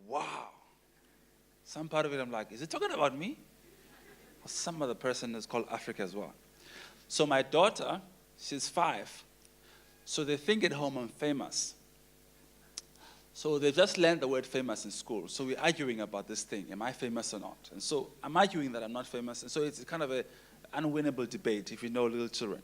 wow. Some part of it, I'm like, is it talking about me? Or some other person is called Africa as well. So my daughter, she's 5. So they think at home I'm famous. So they just learned the word famous in school. So we're arguing about this thing. Am I famous or not? And so I'm arguing that I'm not famous. And so it's kind of an unwinnable debate if you know little children.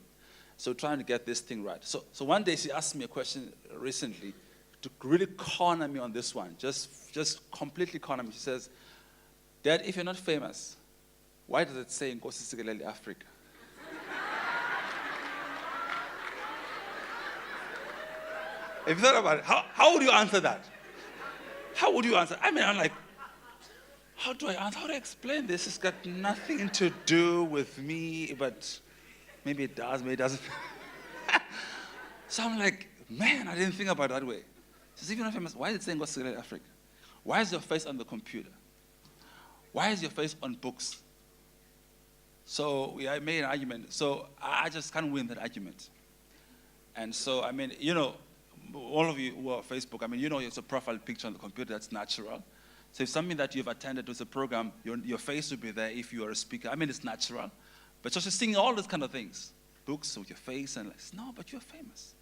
So trying to get this thing right. So one day she asked me a question recently to really corner me on this one. Just completely corner me. She says, Dad, if you're not famous, why does it say in Nkosi Africa? If you thought about it, how would you answer that? How would you answer? I mean, I'm like, how do I answer? How do I explain this? It's got nothing to do with me, but maybe it does, maybe it doesn't. So I'm like, man, I didn't think about it that way. She says, if you're not famous, why is it saying Nkosi Africa? Why is your face on the computer? Why is your face on books? So I made an argument. So I just can't win that argument. And so, I mean, you know, all of you who are Facebook, I mean, you know it's a profile picture on the computer, that's natural. So if something that you've attended was a program, your face will be there if you are a speaker. I mean, it's natural. But just seeing all those kind of things, books with your face, and like, no, but you're famous.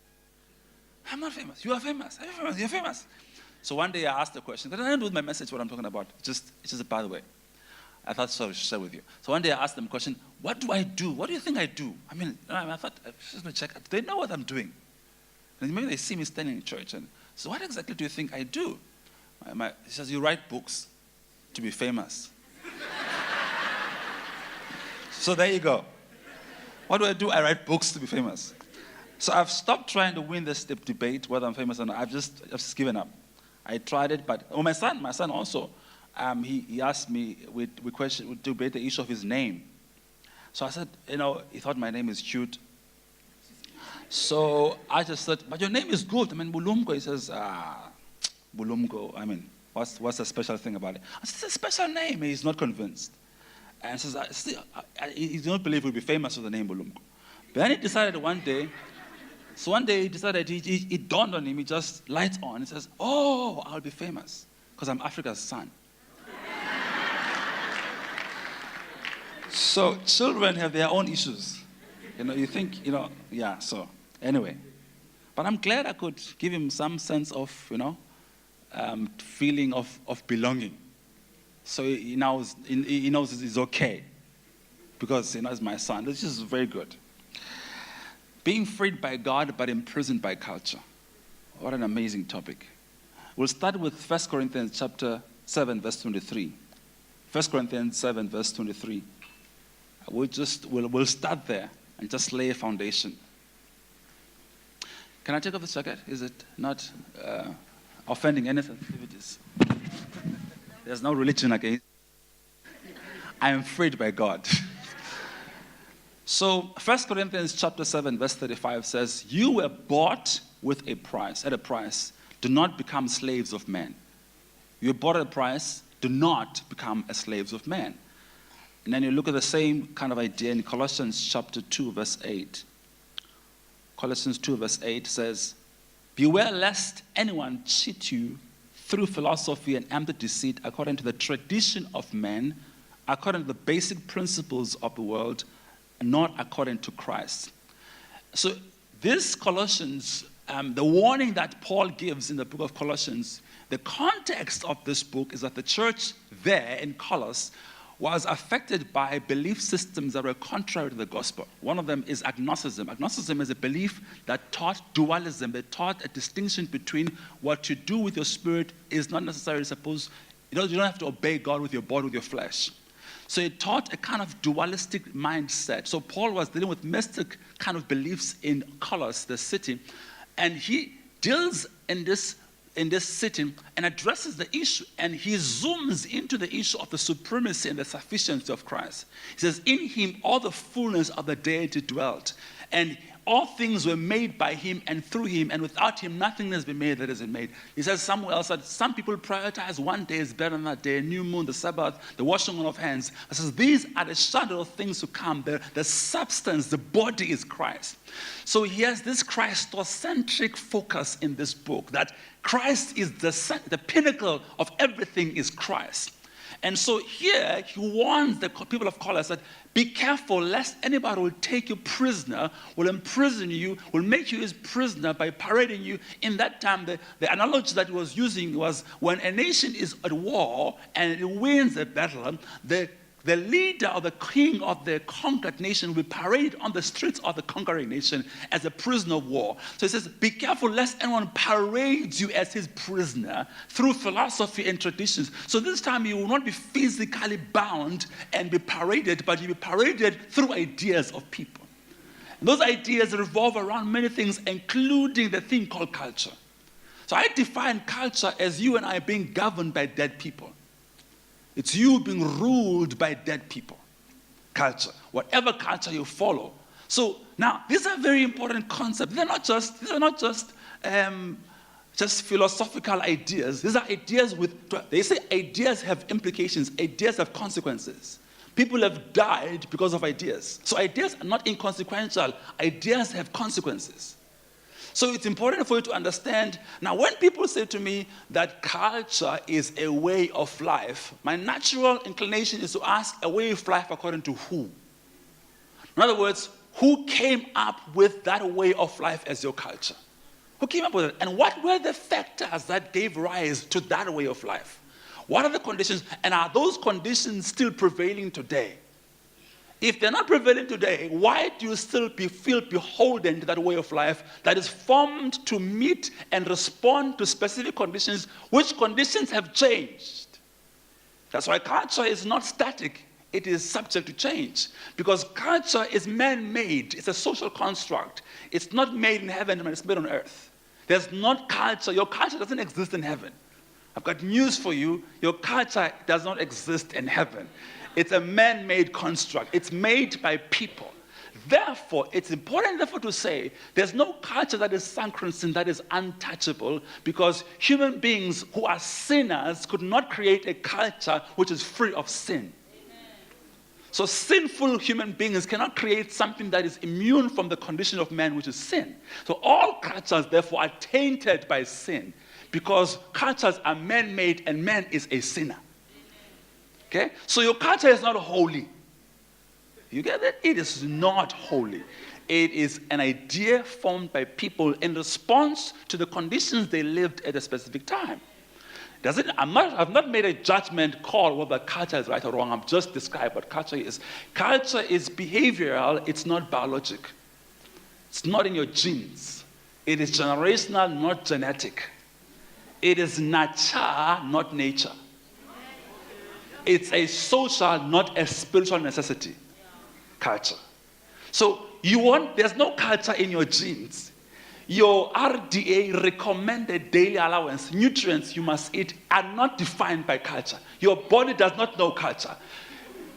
I'm not famous. You are famous. I'm famous. You're famous. So one day I asked the question, that I don't do with my message what I'm talking about. It's just a by the way. I thought so I should share with you. So one day I asked them a question, what do I do? What do you think I do? I mean, I thought, I just want to check. They know what I'm doing. And maybe they see me standing in church. And so what exactly do you think I do? He says, you write books to be famous. So there you go. What do? I write books to be famous. So I've stopped trying to win this debate, whether I'm famous or not. I've just given up. I tried it, but my son also, he asked me, we debate the issue of his name. So I said, you know, he thought my name is cute. So I just said, but your name is good. I mean, Bulumko. He says, Bulumko. I mean, what's the special thing about it? I said, it's a special name. He's not convinced. And he says, he does not believe he'll be famous with the name Bulumko. But then he decided one day, it dawned on him, he just lights on. He says, oh, I'll be famous because I'm Africa's son. So children have their own issues. You know, you think, you know, yeah, so anyway. But I'm glad I could give him some sense of, you know, feeling of belonging. So he knows it's okay because, you know, it's my son. This is very good. Being freed by God but imprisoned by culture. What an amazing topic. We'll start with 1 Corinthians chapter 7, verse 23. 1 Corinthians 7, verse 23. We'll start there and just lay a foundation. Can I take off this jacket? Is it not offending any sensitivities? There's no religion against. I am freed by God. So 1 Corinthians chapter 7, verse 35 says, you were bought with a price, at a price. Do not become slaves of men. You were bought at a price. Do not become slaves of men. And then you look at the same kind of idea in Colossians chapter 2, verse 8. Colossians 2, verse 8 says, beware lest anyone cheat you through philosophy and empty deceit according to the tradition of men, according to the basic principles of the world, and not according to Christ. So this Colossians, the warning that Paul gives in the book of Colossians, the context of this book is that the church there in Colossus was affected by belief systems that were contrary to the gospel. One of them is agnosticism. Agnosticism is a belief that taught dualism. They taught a distinction between what you do with your spirit is not necessarily supposed, you don't have to obey God with your body, with your flesh. So it taught a kind of dualistic mindset. So Paul was dealing with mystic kind of beliefs in Colossus, the city, and he deals in this city and addresses the issue, and he zooms into the issue of the supremacy and the sufficiency of Christ. He says, in him all the fullness of the deity dwelt, and all things were made by him and through him, and without him nothing has been made that isn't made. He says somewhere else that some people prioritize one day is better than that day, a new moon, the Sabbath, the washing on of hands. He says these are the shadow of things to come. The substance, the body is Christ. So he has this Christocentric focus in this book, that Christ is the pinnacle of everything is Christ. And so here he warns the people of Colossus that be careful lest anybody will take you prisoner, will imprison you, will make you his prisoner by parading you. In that time, the analogy that he was using was when a nation is at war and it wins a battle, the leader or the king of the conquered nation will parade on the streets of the conquering nation as a prisoner of war. So he says, be careful lest anyone parades you as his prisoner through philosophy and traditions. So this time you will not be physically bound and be paraded, but you'll be paraded through ideas of people. And those ideas revolve around many things, including the thing called culture. So I define culture as you and I being governed by dead people. It's you being ruled by dead people. Culture, whatever culture you follow. So now, these are very important concepts. These are not just philosophical ideas. These are ideas they say ideas have implications, ideas have consequences. People have died because of ideas. So ideas are not inconsequential. Ideas have consequences. So it's important for you to understand. Now, when people say to me that culture is a way of life, my natural inclination is to ask a way of life according to who? In other words, who came up with that way of life as your culture? Who came up with it? And what were the factors that gave rise to that way of life? What are the conditions? And are those conditions still prevailing today? If they're not prevailing today, why do you still feel beholden to that way of life that is formed to meet and respond to specific conditions, which conditions have changed? That's why culture is not static. It is subject to change. Because culture is man-made. It's a social construct. It's not made in heaven, but it's made on earth. There's not culture. Your culture doesn't exist in heaven. I've got news for you. Your culture does not exist in heaven. It's a man-made construct. It's made by people. Therefore, it's important to say there's no culture that is sacrosanct, that is untouchable, because human beings who are sinners could not create a culture which is free of sin. Amen. So sinful human beings cannot create something that is immune from the condition of man, which is sin. So all cultures, therefore, are tainted by sin, because cultures are man-made and man is a sinner. Okay? So your culture is not holy. You get it? It is not holy. It is an idea formed by people in response to the conditions they lived at a specific time. I've not made a judgment call whether culture is right or wrong. I've just described what culture is. Culture is behavioral. It's not biologic. It's not in your genes. It is generational, not genetic. It is nature, not nature. It's a social, not a spiritual necessity. Culture. So there's no culture in your genes. Your RDA recommended daily allowance, nutrients you must eat, are not defined by culture. Your body does not know culture.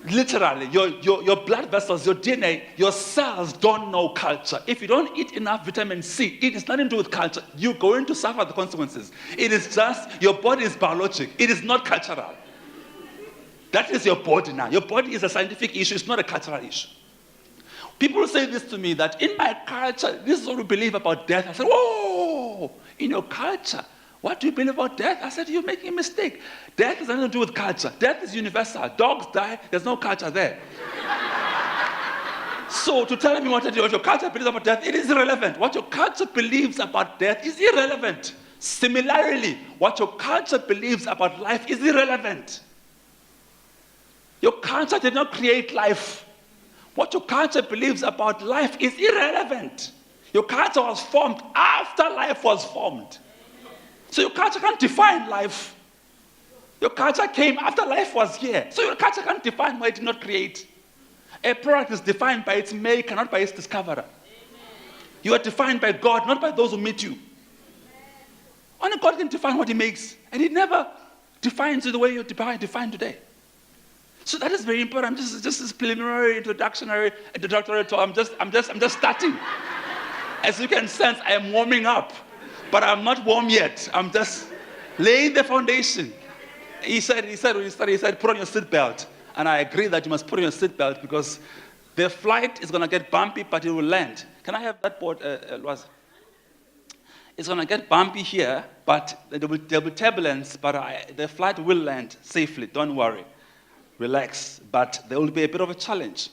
Literally, your blood vessels, your DNA, your cells don't know culture. If you don't eat enough vitamin C, it is nothing to do with culture. You're going to suffer the consequences. It is just, your body is biologic. It is not cultural. That is your body now. Your body is a scientific issue. It's not a cultural issue. People say this to me, that in my culture, this is what we believe about death. I said, whoa, in your culture, what do you believe about death? I said, you're making a mistake. Death has nothing to do with culture. Death is universal. Dogs die. There's no culture there. So to tell me what your culture believes about death, it is irrelevant. What your culture believes about death is irrelevant. Similarly, what your culture believes about life is irrelevant. Your culture did not create life. What your culture believes about life is irrelevant. Your culture was formed after life was formed. So your culture can't define life. Your culture came after life was here. So your culture can't define what it did not create. A product is defined by its maker, not by its discoverer. You are defined by God, not by those who meet you. Only God can define what he makes. And he never defines it the way you're defined today. So that is very important. Just this preliminary, introductory talk. I'm just starting. As you can sense, I am warming up. But I'm not warm yet. I'm just laying the foundation. He said, when he started, he said, put on your seatbelt. And I agree that you must put on your seatbelt because the flight is going to get bumpy, but it will land. Can I have that board, Lwazi? It's going to get bumpy here, but there will be turbulence, but the flight will land safely. Don't worry. Relax. But there will be a bit of a challenge.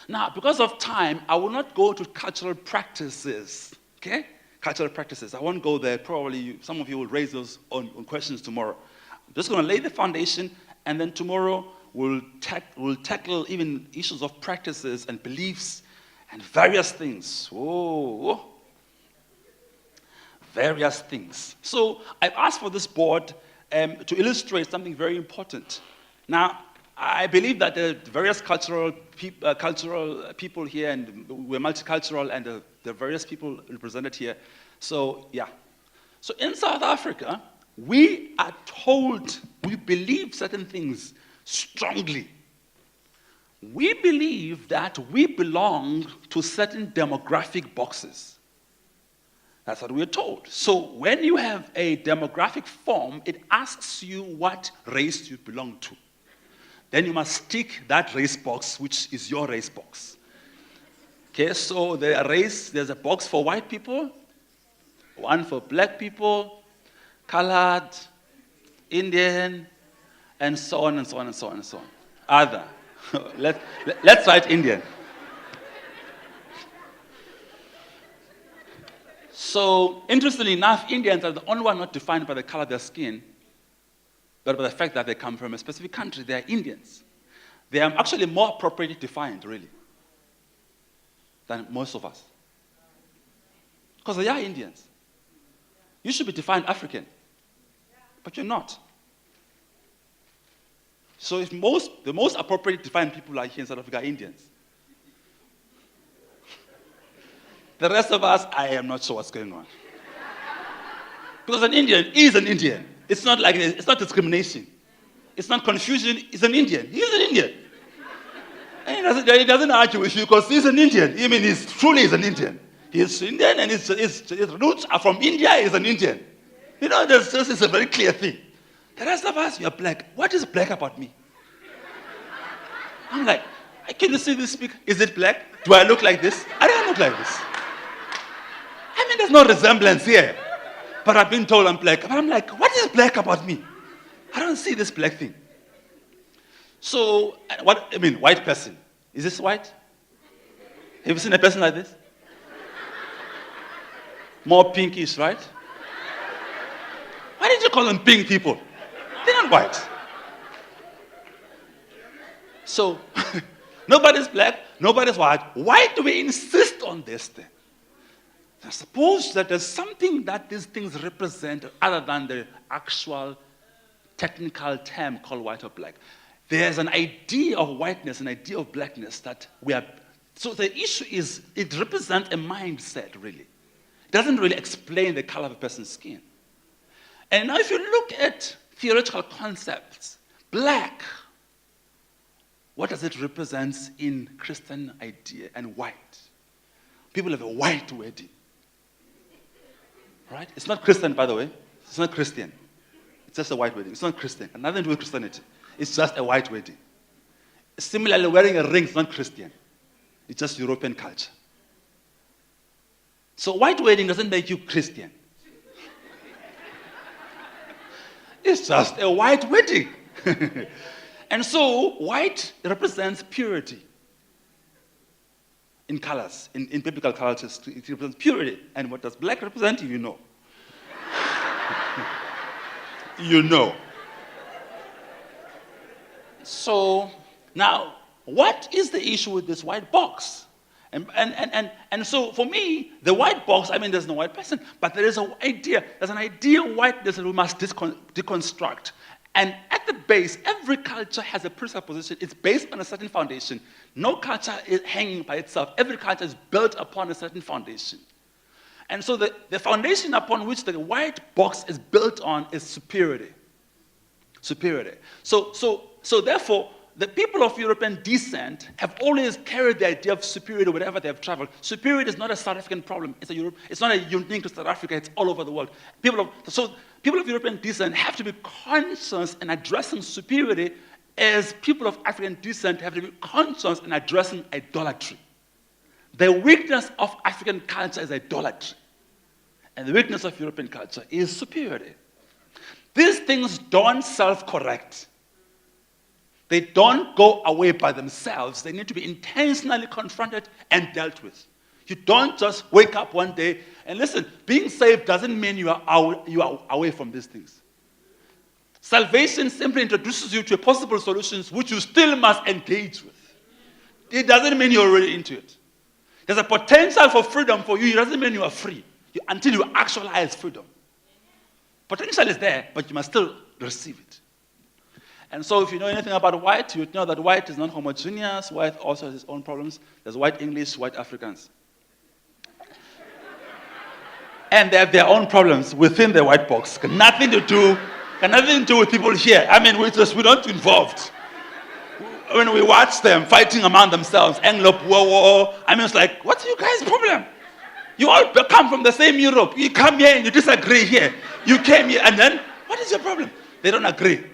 Now, because of time, I will not go to cultural practices, okay? Cultural practices. I won't go there. Probably some of you will raise those on questions tomorrow. I'm just going to lay the foundation, and then tomorrow we'll tackle even issues of practices and beliefs and various things. Oh, various things. So I've asked for this board to illustrate something very important. Now, I believe that the various cultural people here, and we're multicultural, and the various people represented here. So, yeah. So in South Africa, we are told, we believe certain things strongly. We believe that we belong to certain demographic boxes. That's what we're told. So when you have a demographic form, it asks you what race you belong to. Then you must tick that race box, which is your race box. Okay, so there's a box for white people, one for black people, colored, Indian, and so on and so on and so on and so on. Other. Let's write Indian. So, interestingly enough, Indians are the only one not defined by the color of their skin, but by the fact that they come from a specific country. They are Indians. They are actually more appropriately defined, really, than most of us. Because they are Indians. You should be defined African, but you're not. So if the most appropriately defined people are here in South Africa are Indians. The rest of us, I am not sure what's going on. Because an Indian is an Indian. It's not like it's not discrimination. It's not confusion. He's an Indian. He's an Indian. And he doesn't argue with you because he's an Indian. I mean, he's truly an Indian. He's Indian and his roots are from India. He's an Indian. You know, this is a very clear thing. The rest of us, you're black. What is black about me? I'm like, can you see this speak? Is it black? Do I look like this? I don't look like this. I mean, there's no resemblance here. But I've been told I'm black. But I'm like, what is black about me? I don't see this black thing. So, white person. Is this white? Have you seen a person like this? More pinkish, right? Why did you call them pink people? They're not white. So, nobody's black, nobody's white. Why do we insist on this thing? I suppose that there's something that these things represent other than the actual technical term called white or black. There's an idea of whiteness, an idea of blackness that we are. So the issue is, it represents a mindset, really. It doesn't really explain the color of a person's skin. And now if you look at theoretical concepts, black, what does it represent in Christian idea, and white? People have a white wedding. Right? It's not Christian, by the way. It's not Christian. It's just a white wedding. It's not Christian. And nothing to do with Christianity. It's just a white wedding. Similarly, wearing a ring is not Christian. It's just European culture. So white wedding doesn't make you Christian. It's just a white wedding. And so white represents purity. In colors, in biblical cultures, it represents purity. And what does black represent? You know. You know. So, now, what is the issue with this white box? And so, for me, the white box, I mean, there's no white person, but there is an idea. There's an idea of whiteness that we must deconstruct. And at the base, every culture has a presupposition. It's based on a certain foundation. No culture is hanging by itself. Every culture is built upon a certain foundation. And so the foundation upon which the white box is built on is superiority. Superiority. So therefore, the people of European descent have always carried the idea of superiority wherever they have traveled. Superiority is not a South African problem. It's not a unique to South Africa. It's all over the world. People of European descent have to be conscious in addressing superiority, as people of African descent have to be conscious in addressing idolatry. The weakness of African culture is idolatry. And the weakness of European culture is superiority. These things don't self-correct. They don't go away by themselves. They need to be intentionally confronted and dealt with. You don't just wake up one day and listen, being saved doesn't mean you are away from these things. Salvation simply introduces you to possible solutions which you still must engage with. It doesn't mean you're already into it. There's a potential for freedom for you. It doesn't mean you are free until you actualize freedom. Potential is there, but you must still receive it. And so if you know anything about white, you would know that white is not homogeneous. White also has its own problems. There's white English, white Africans. And they have their own problems within the white box. Nothing to do with people here. I mean, we're not involved. When we watch them fighting among themselves, Anglo-Boer, I mean, it's like, what's your guys' problem? You all come from the same Europe. You come here and you disagree here. You came here, and then, what is your problem? They don't agree.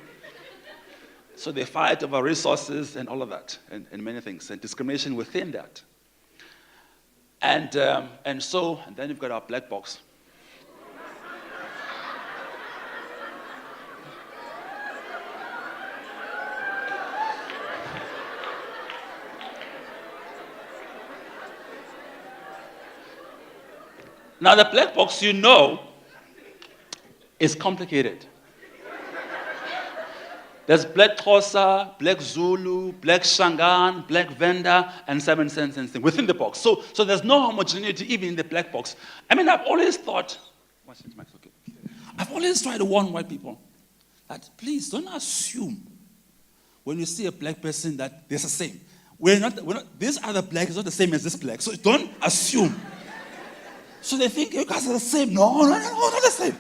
So they fight over resources and all of that, and many things, and discrimination within that. And then you've got our black box. Now the black box, you know, is complicated. There's black Xhosa, black Zulu, black Shangaan, black Venda, and 7 cents and things within the box. So there's no homogeneity even in the black box. I mean, I've always thought, I've always tried to warn white people that please don't assume when you see a black person that they're the same. We're not, this other black is not the same as this black, so don't assume. So they think you guys are the same. No, not the same.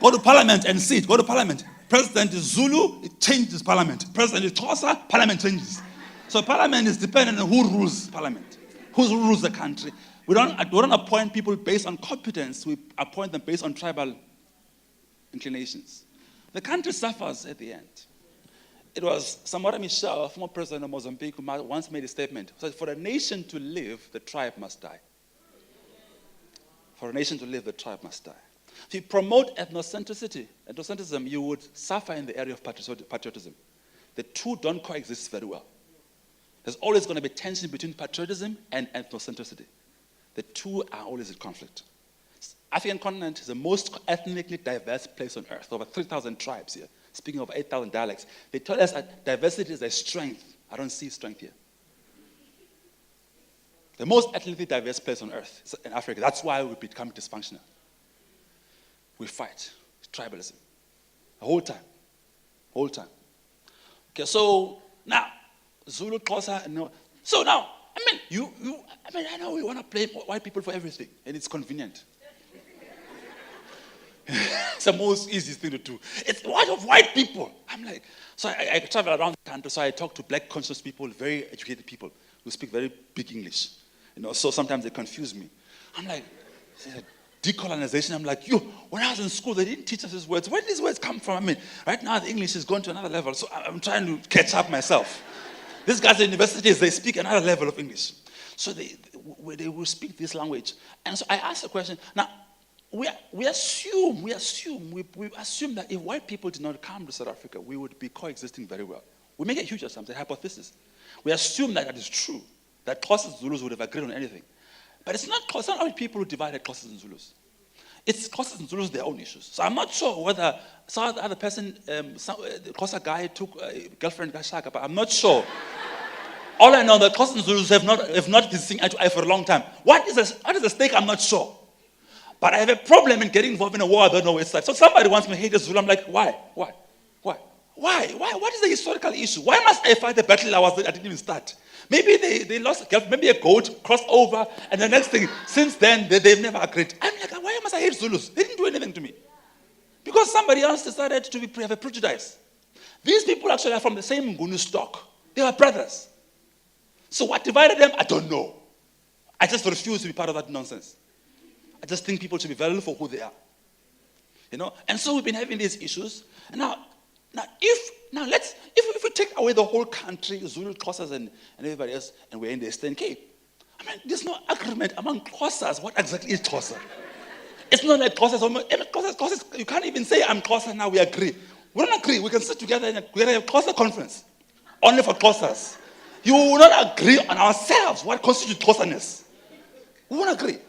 Go to parliament and see it. Go to parliament. President is Zulu, it changes parliament. President is Xhosa, parliament changes. So parliament is dependent on who rules parliament, who rules the country. We don't appoint people based on competence. We appoint them based on tribal inclinations. The country suffers at the end. It was Samora Machel, former president of Mozambique, who once made a statement. He said, for a nation to live, the tribe must die. For a nation to live, the tribe must die. If you promote ethnocentrism, you would suffer in the area of patriotism. The two don't coexist very well. There's always going to be tension between patriotism and ethnocentricity. The two are always in conflict. The African continent is the most ethnically diverse place on earth. Over 3,000 tribes here, speaking of 8,000 dialects. They tell us that diversity is a strength. I don't see strength here. The most ethnically diverse place on earth is in Africa. That's why we become dysfunctional. We fight. Tribalism. The whole time. Okay, so now, Zulu, Xhosa, no. So now, I know we want to blame white people for everything, and it's convenient. It's the most easiest thing to do. It's what of white people? I'm like, so I travel around the country, so I talk to black conscious people, very educated people who speak very big English. So sometimes they confuse me. I'm like, decolonization. I'm like, when I was in school, they didn't teach us these words. Where did these words come from? I mean, right now the English is going to another level, so I'm trying to catch up myself. These guys at universities, they speak another level of English. So they will speak this language. And so I asked the question, now, we assume that if white people did not come to South Africa, we would be coexisting very well. We make a huge assumption, a hypothesis. We assume that is true, that Xhosas and Zulus would have agreed on anything. But it's not only people who divided Xhosas and Zulus. It's Xhosas and Zulus, their own issues. So I'm not sure whether some other person, the Xhosa guy took a girlfriend Gashaka, but I'm not sure. All I know that Xhosas and Zulus have not been seeing eye to eye for a long time. What is the stake? I'm not sure. But I have a problem in getting involved in a war I don't know which side. So somebody wants me to hate a Zulu. I'm like, why? Why? What is the historical issue? Why must I fight a battle I didn't even start? Maybe they lost, maybe a goat crossed over, and the next thing, since then, they've never agreed. I'm like, why must I hate Zulus? They didn't do anything to me. Because somebody else decided to have a prejudice. These people actually are from the same Nguni stock. They are brothers. So what divided them? I don't know. I just refuse to be part of that nonsense. I just think people should be valued for who they are. And so we've been having these issues. And now if we take away the whole country, Zulu, Xhosas, and everybody else, and we're in the Eastern Cape, there's no agreement among Xhosas. What exactly is Xhosa? It's not like Xhosas. You can't even say I'm Xhosa now. We agree. We don't agree. We can sit together in a Xhosa conference, only for Xhosas. You will not agree on ourselves. What constitutes Xhosaness? We won't agree.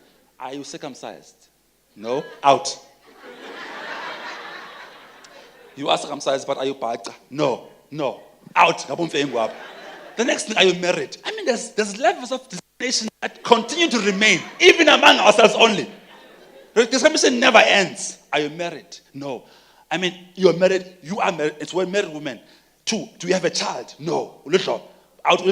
Are you circumcised? No. Out. You are circumcised, but are you Pacha? No. Out. The next thing, are you married? There's levels of discrimination that continue to remain, even among ourselves only. Discrimination never ends. Are you married? No. You're married. You are married. It's one married woman. 2, do you have a child? No. Out.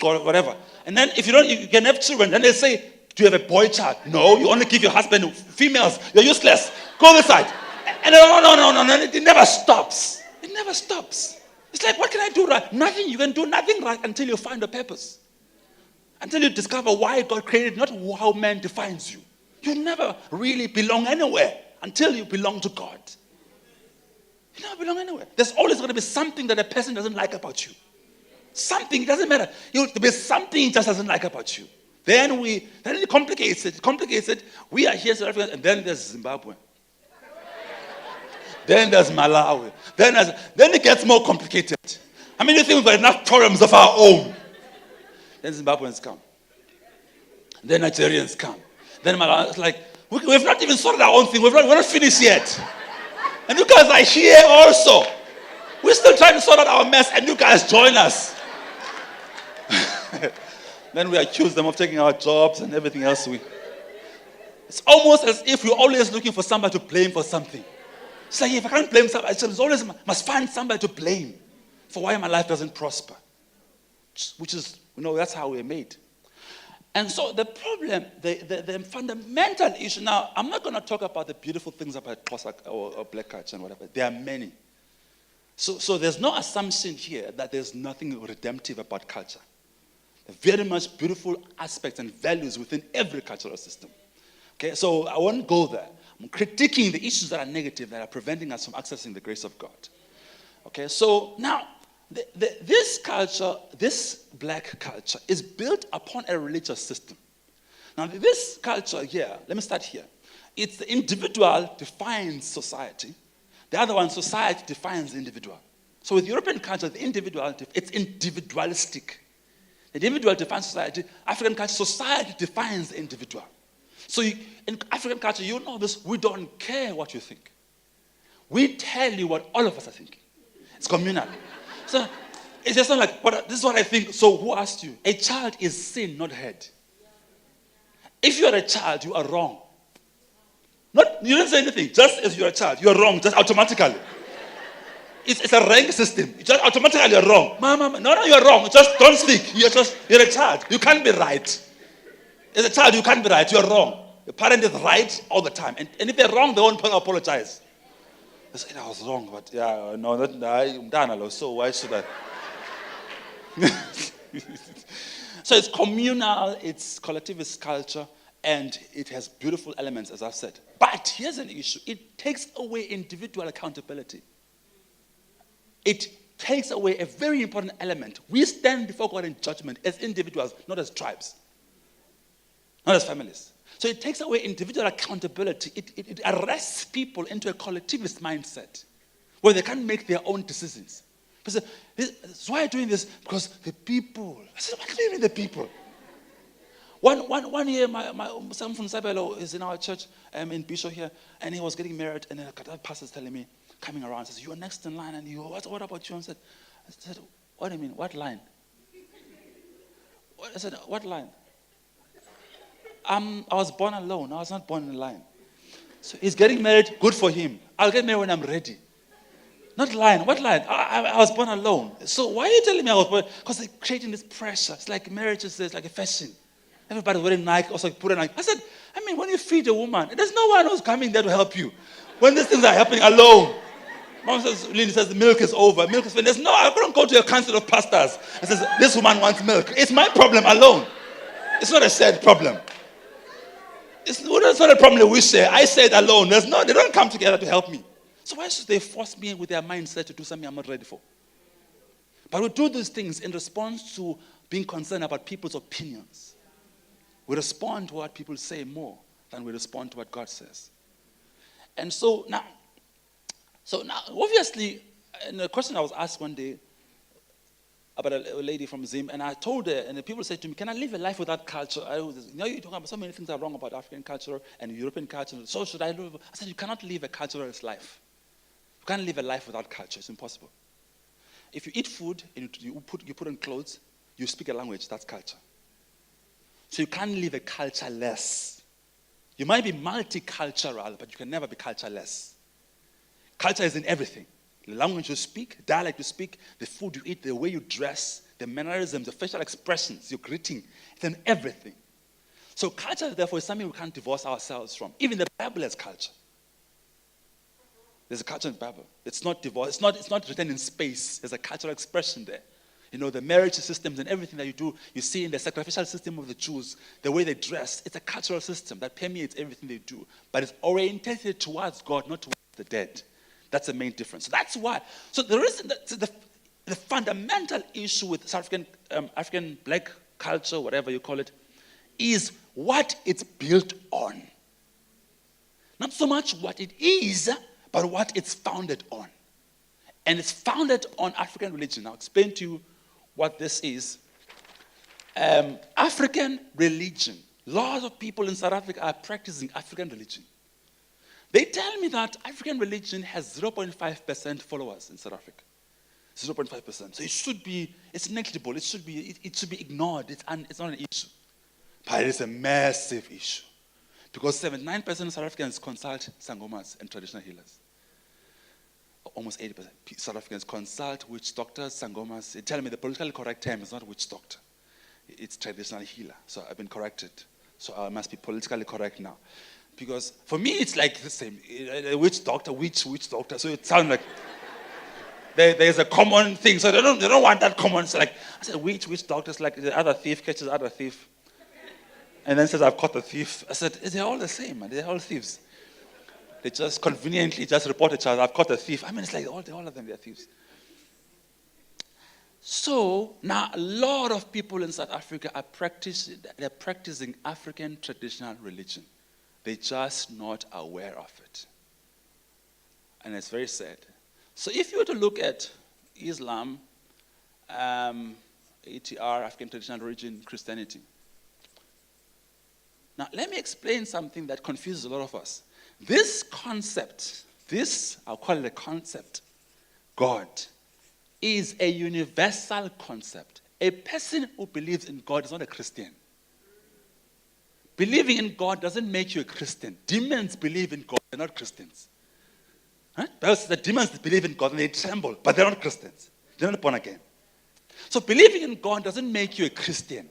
Whatever. And then if you don't, you can have children. Then they say, do you have a boy child? No. You only give your husband females. You're useless. Go this side. And no. It never stops. It never stops. It's like, what can I do right? Nothing. You can do nothing right until you find a purpose. Until you discover why God created, not how man defines you. You never really belong anywhere until you belong to God. You never belong anywhere. There's always going to be something that a person doesn't like about you. Something, it doesn't matter. There's something he just doesn't like about you. Then it complicates it. We are here, South Africa, and then there's Zimbabwe. Then there's Malawi. Then it gets more complicated. You think we've got enough problems of our own? Then Zimbabweans come. Then Nigerians come. Then Malawi. It's like, we've not even sorted our own thing. We're not finished yet. And you guys are here also. We're still trying to sort out our mess, and you guys join us. Then we accuse them of taking our jobs and everything else. It's almost as if we're always looking for somebody to blame for something. It's like, if I can't blame somebody, I always must find somebody to blame for why my life doesn't prosper. Which is, that's how we're made. And so the problem, the fundamental issue, now, I'm not going to talk about the beautiful things about Xhosa or black culture and whatever. There are many. So there's no assumption here that there's nothing redemptive about culture. There are very much beautiful aspects and values within every cultural system. Okay, so I won't go there. I'm critiquing the issues that are negative, that are preventing us from accessing the grace of God. Okay, so now, this culture, this black culture, is built upon a religious system. Now, this culture here, let me start here. It's the individual defines society. The other one, society defines the individual. So with European culture, the individual, it's individualistic. The individual defines society. African culture, society defines the individual. So in African culture, you know this, we don't care what you think. We tell you what all of us are thinking. It's communal. So it's just not like, but this is what I think, so who asked you? A child is seen, not heard. If you are a child, you are wrong. You didn't say anything, just as you're a child, you're wrong, just automatically. It's a rank system. Just automatically you're wrong. Mama, no, you're wrong. Just don't speak. You're a child. You can't be right. As a child, you can't be right. You're wrong. The parent is right all the time. And if they're wrong, they won't apologize. They say, I was wrong, but yeah, no, I'm done. So why should I? So it's communal, it's collectivist culture, and it has beautiful elements, as I've said. But here's an issue. It takes away individual accountability. It takes away a very important element. We stand before God in judgment as individuals, not as tribes, not as families. So it takes away individual accountability. It arrests people into a collectivist mindset where they can't make their own decisions. So why are you doing this? Because the people. I said, what do you mean the people? One year, my son from Sabelo is in our church in Bishop here, and he was getting married, and then the pastor's telling me, coming around, says, you're next in line, and you, what about you? I said, what do you mean? What line? I said, what line? I was born alone. I was not born in line. So he's getting married, good for him. I'll get married when I'm ready. Not line. What line? I was born alone. So why are you telling me I was born? Because they're creating this pressure. It's like marriage is like a fashion. Everybody's wearing Nike, also put a Nike. I said, when you feed a woman, there's no one who's coming there to help you. When these things are happening alone. Mom says, Lindy says, milk is over. Milk is finished. No, I couldn't go to a council of pastors. It says, this woman wants milk. It's my problem alone. It's not a shared problem. It's not a problem we share. I say it alone. They don't come together to help me. So why should they force me with their mindset to do something I'm not ready for? But we do these things in response to being concerned about people's opinions. We respond to what people say more than we respond to what God says. And so now, obviously, and a question I was asked one day about a lady from Zim, and I told her, and the people said to me, can I live a life without culture? You're talking about so many things are wrong about African culture and European culture. So should I live? I said, you cannot live a culturalist life. You can't live a life without culture. It's impossible. If you eat food and you put on clothes, you speak a language, that's culture. So you can't live a cultureless. You might be multicultural, but you can never be cultureless. Culture is in everything. The language you speak, dialect you speak, the food you eat, the way you dress, the mannerisms, the facial expressions, your greeting, it's in everything. So culture, therefore, is something we can't divorce ourselves from. Even the Bible has culture. There's a culture in the Bible. It's not divorced. It's not written in space. There's a cultural expression there. You know, the marriage systems and everything that you do, you see in the sacrificial system of the Jews, the way they dress, it's a cultural system that permeates everything they do. But it's oriented towards God, not towards the dead. That's the main difference. So that's why. So the reason that the fundamental issue with South African black culture, whatever you call it, is what it's built on. Not so much what it is, but what it's founded on. And it's founded on African religion. I'll explain to you what this is. African religion. Lots of people in South Africa are practicing African religion. They tell me that African religion has 0.5% followers in South Africa. 0.5%. So it's negligible. It should be ignored. It's not an issue. But it's a massive issue. Because 79% of South Africans consult sangomas and traditional healers. Almost 80% South Africans consult witch doctors, sangomas. They tell me the politically correct term is not witch doctor. It's traditional healer. So I've been corrected. So I must be politically correct now. Because for me, it's like the same. Witch doctor, witch doctor. So it sounds like there's a common thing. So they don't want that common. So like, I said, witch doctor is like the other thief catches other thief. And then says, I've caught the thief. I said, they're all the same, man. They're all thieves. They just conveniently just report each other, I've caught a thief. I mean, it's like all of them, they're thieves. So now a lot of people in South Africa are practicing African traditional religion. They're just not aware of it. And it's very sad. So if you were to look at Islam, ATR, African traditional religion, Christianity. Now let me explain something that confuses a lot of us. This concept, I'll call it a concept, God, is a universal concept. A person who believes in God is not a Christian. Believing in God doesn't make you a Christian. Demons believe in God, they're not Christians. Right? Because the demons believe in God and they tremble, but they're not Christians. They're not born again. So believing in God doesn't make you a Christian.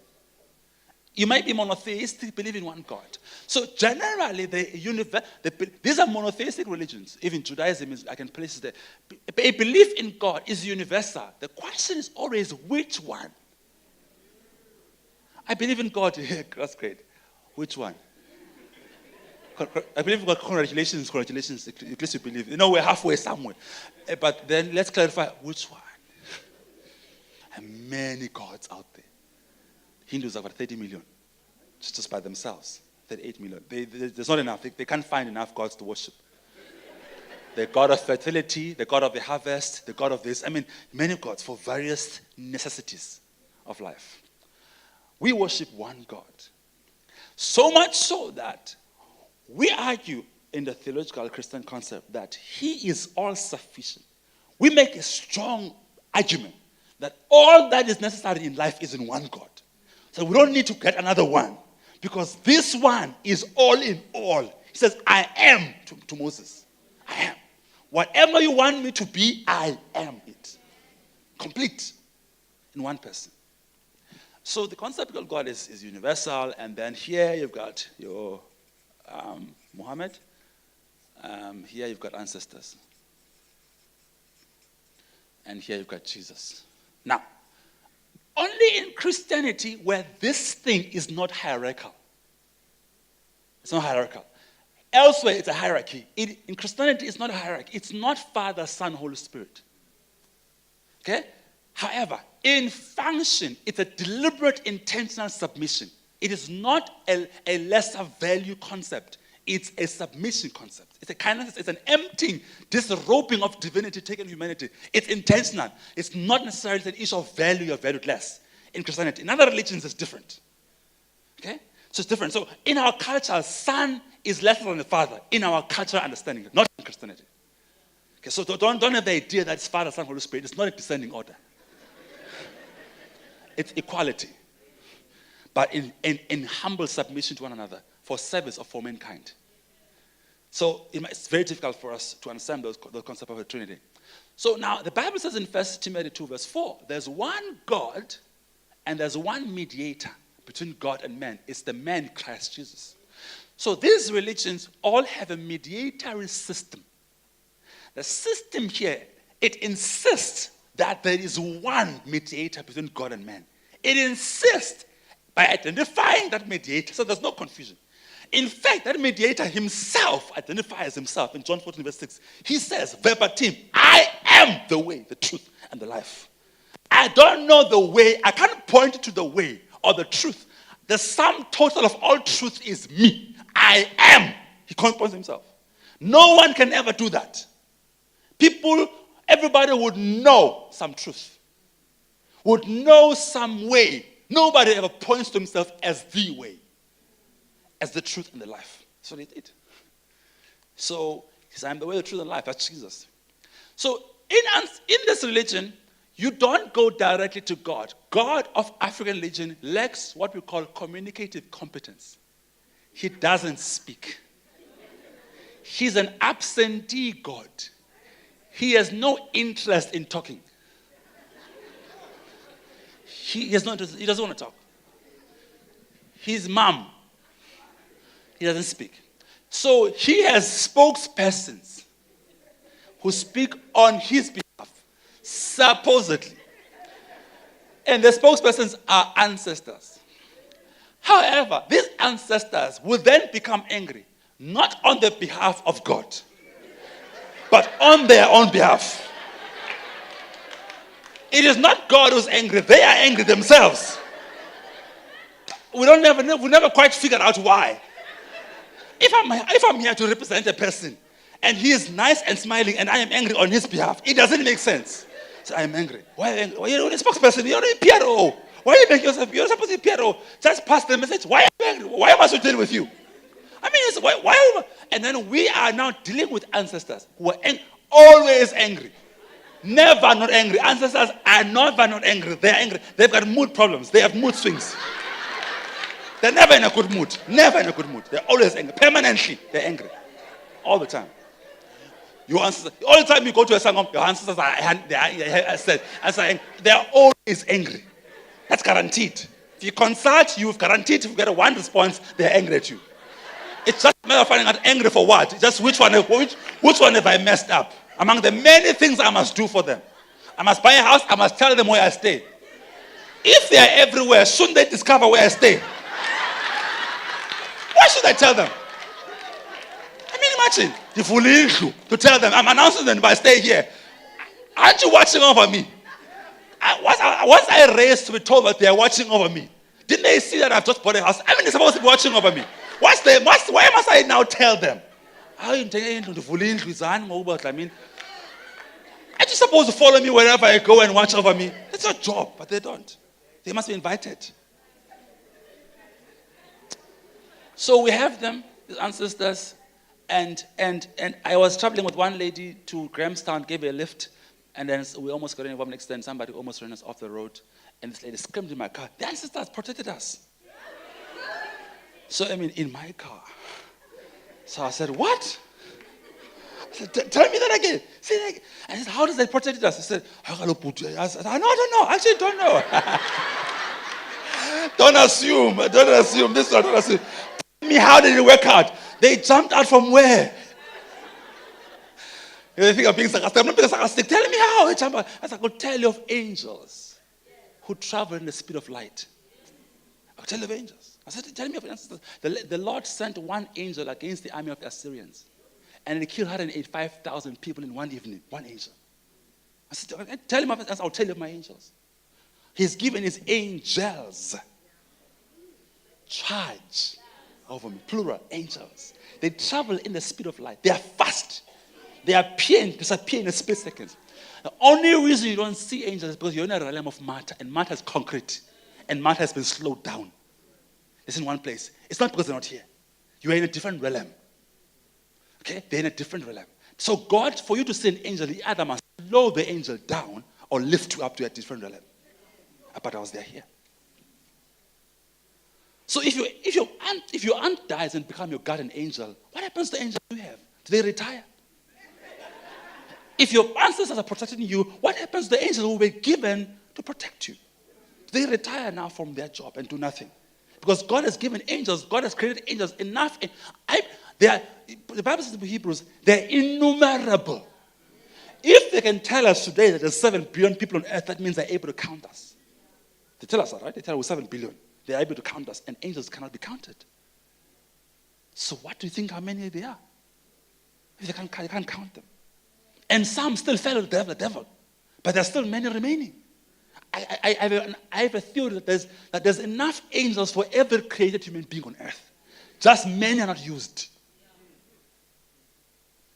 You might be monotheistic, believe in one God. So generally, these are monotheistic religions. Even Judaism, I can place it there. A belief in God is universal. The question is always, which one? I believe in God. Yeah, that's great. Which one? I believe in God. Congratulations. At least you believe. You know, we're halfway somewhere. But then let's clarify, which one? And many gods out there. Hindus have got 30 million, just by themselves. 38 million. There's not enough. They can't find enough gods to worship. The god of fertility, the god of the harvest, the god of this. I mean, many gods for various necessities of life. We worship one God. So much so that we argue in the theological Christian concept that he is all-sufficient. We make a strong argument that all that is necessary in life is in one God. So we don't need to get another one because this one is all in all. He says, I am to Moses. I am. Whatever you want me to be, I am it. Complete in one person. So the concept of God is universal. And then here you've got your Muhammad. Here you've got ancestors. And here you've got Jesus. Now, only in Christianity where this thing is not hierarchical. It's not hierarchical. Elsewhere, it's a hierarchy. In Christianity, it's not a hierarchy. It's not Father, Son, Holy Spirit. Okay? However, in function, it's a deliberate, intentional submission. It is not a lesser value concept. It's a submission concept. It's a kindness. It's an emptying, disrobing of divinity, taking humanity. It's intentional. It's not necessarily an issue of value or valued less. In Christianity, in other religions, it's different. Okay, so it's different. So in our culture, Son is lesser than the Father. In our cultural understanding, not in Christianity. Okay, so don't have the idea that it's Father, Son, Holy Spirit. It's not a descending order. It's equality, but in humble submission to one another, for service or for mankind. So it's very difficult for us to understand the concept of a Trinity. So now the Bible says in 1 Timothy 2 verse 4, there's one God and there's one mediator between God and man. It's the man Christ Jesus. So these religions all have a mediatory system. The system here, it insists that there is one mediator between God and man. It insists by identifying that mediator, so there's no confusion. In fact, that mediator himself identifies himself in John 14, verse 6. He says, verbatim, I am the way, the truth, and the life. I don't know the way. I can't point to the way or the truth. The sum total of all truth is me. I am. He points himself. No one can ever do that. Everybody would know some truth, would know some way. Nobody ever points to himself as the way, as the truth and the life. That's what he did. So he said, I'm the way, the truth, and life. That's Jesus. So in this religion, you don't go directly to God. God of African religion lacks what we call communicative competence. He doesn't speak. He's an absentee God. He has no interest in talking. He doesn't want to talk. His mom, he doesn't speak. So he has spokespersons who speak on his behalf, supposedly. And the spokespersons are ancestors. However, these ancestors will then become angry, not on the behalf of God, but on their own behalf. It is not God who's angry. They are angry themselves. We never quite figured out why. If I'm here to represent a person and he is nice and smiling and I am angry on his behalf, it doesn't make sense. So I am angry. Why are you angry? Well, you're a spokesperson. You're a PRO. Why are you making yourself? You're supposed to be PRO. Just pass the message. Why are you angry? Why am I so deal with you? I mean, why? And then we are now dealing with ancestors who are always angry. Never not angry. Ancestors are never not angry. They are angry. They've got mood problems. They have mood swings. They're never in a good mood. Never in a good mood. They're always angry. Permanently, they're angry. All the time. Your ancestors, all the time you go to a sangam, your ancestors they're always angry. That's guaranteed. If you consult, you've guaranteed if you get one response, they're angry at you. It's just a matter of finding out angry for what. Just which one have I messed up? Among the many things I must do for them. I must buy a house, I must tell them where I stay. If they are everywhere, shouldn't they discover where I stay? Why should I tell them? I mean, imagine, to tell them, I'm announcing them if I stay here. Aren't you watching over me? Was I raised to be told that they are watching over me? Didn't they see that I've just bought a house? I mean, they're supposed to be watching over me. Why must I now tell them? I mean, aren't you supposed to follow me wherever I go and watch over me? That's your job, but they don't. They must be invited. So we have them, the ancestors, and I was traveling with one lady to Grahamstown, gave her a lift, and then we almost got involved next time. Somebody almost ran us off the road, and this lady screamed in my car, the ancestors protected us. So, I mean, in my car. So I said, what? I said, tell me that again. Say that again. I said, how does they protect us? I said, I said, I don't know. Actually, don't know. Don't assume. This one, don't assume. Tell me, how did it work out? They jumped out from where? You think I'm being sarcastic? I'm not being sarcastic. Tell me how. As I could tell you of angels who travel in the speed of light. I'll tell you of angels. I said, tell me of ancestors. The Lord sent one angel against the army of the Assyrians. And he killed 185,000 people in one evening. One angel. I said, tell him of ancestors. I'll tell you of my angels. He's given his angels charge over me. Plural, angels. They travel in the speed of light. They are fast. They appear and disappear in a split second. The only reason you don't see angels is because you're in a realm of matter, and matter is concrete, and matter has been slowed down. It's in one place. It's not because they're not here. You're in a different realm. Okay? They're in a different realm. So God, for you to see an angel, he either must slow the angel down or lift you up to a different realm. But I was there here. So if your aunt dies and become your guardian angel, what happens to the angels you have? Do they retire? If your ancestors are protecting you, what happens to the angels who were given to protect you? They retire now from their job and do nothing. Because God has given angels, God has created angels enough. The Bible says in Hebrews, they're innumerable. If they can tell us today that there's 7 billion people on earth, that means they're able to count us. They tell us that, right? They tell us we're 7 billion. They're able to count us, and angels cannot be counted. So what do you think how many there are? If you can't count them. And some still fell to the devil. But there's still many remaining. I have a theory that there's enough angels for every created human being on earth. Just many are not used.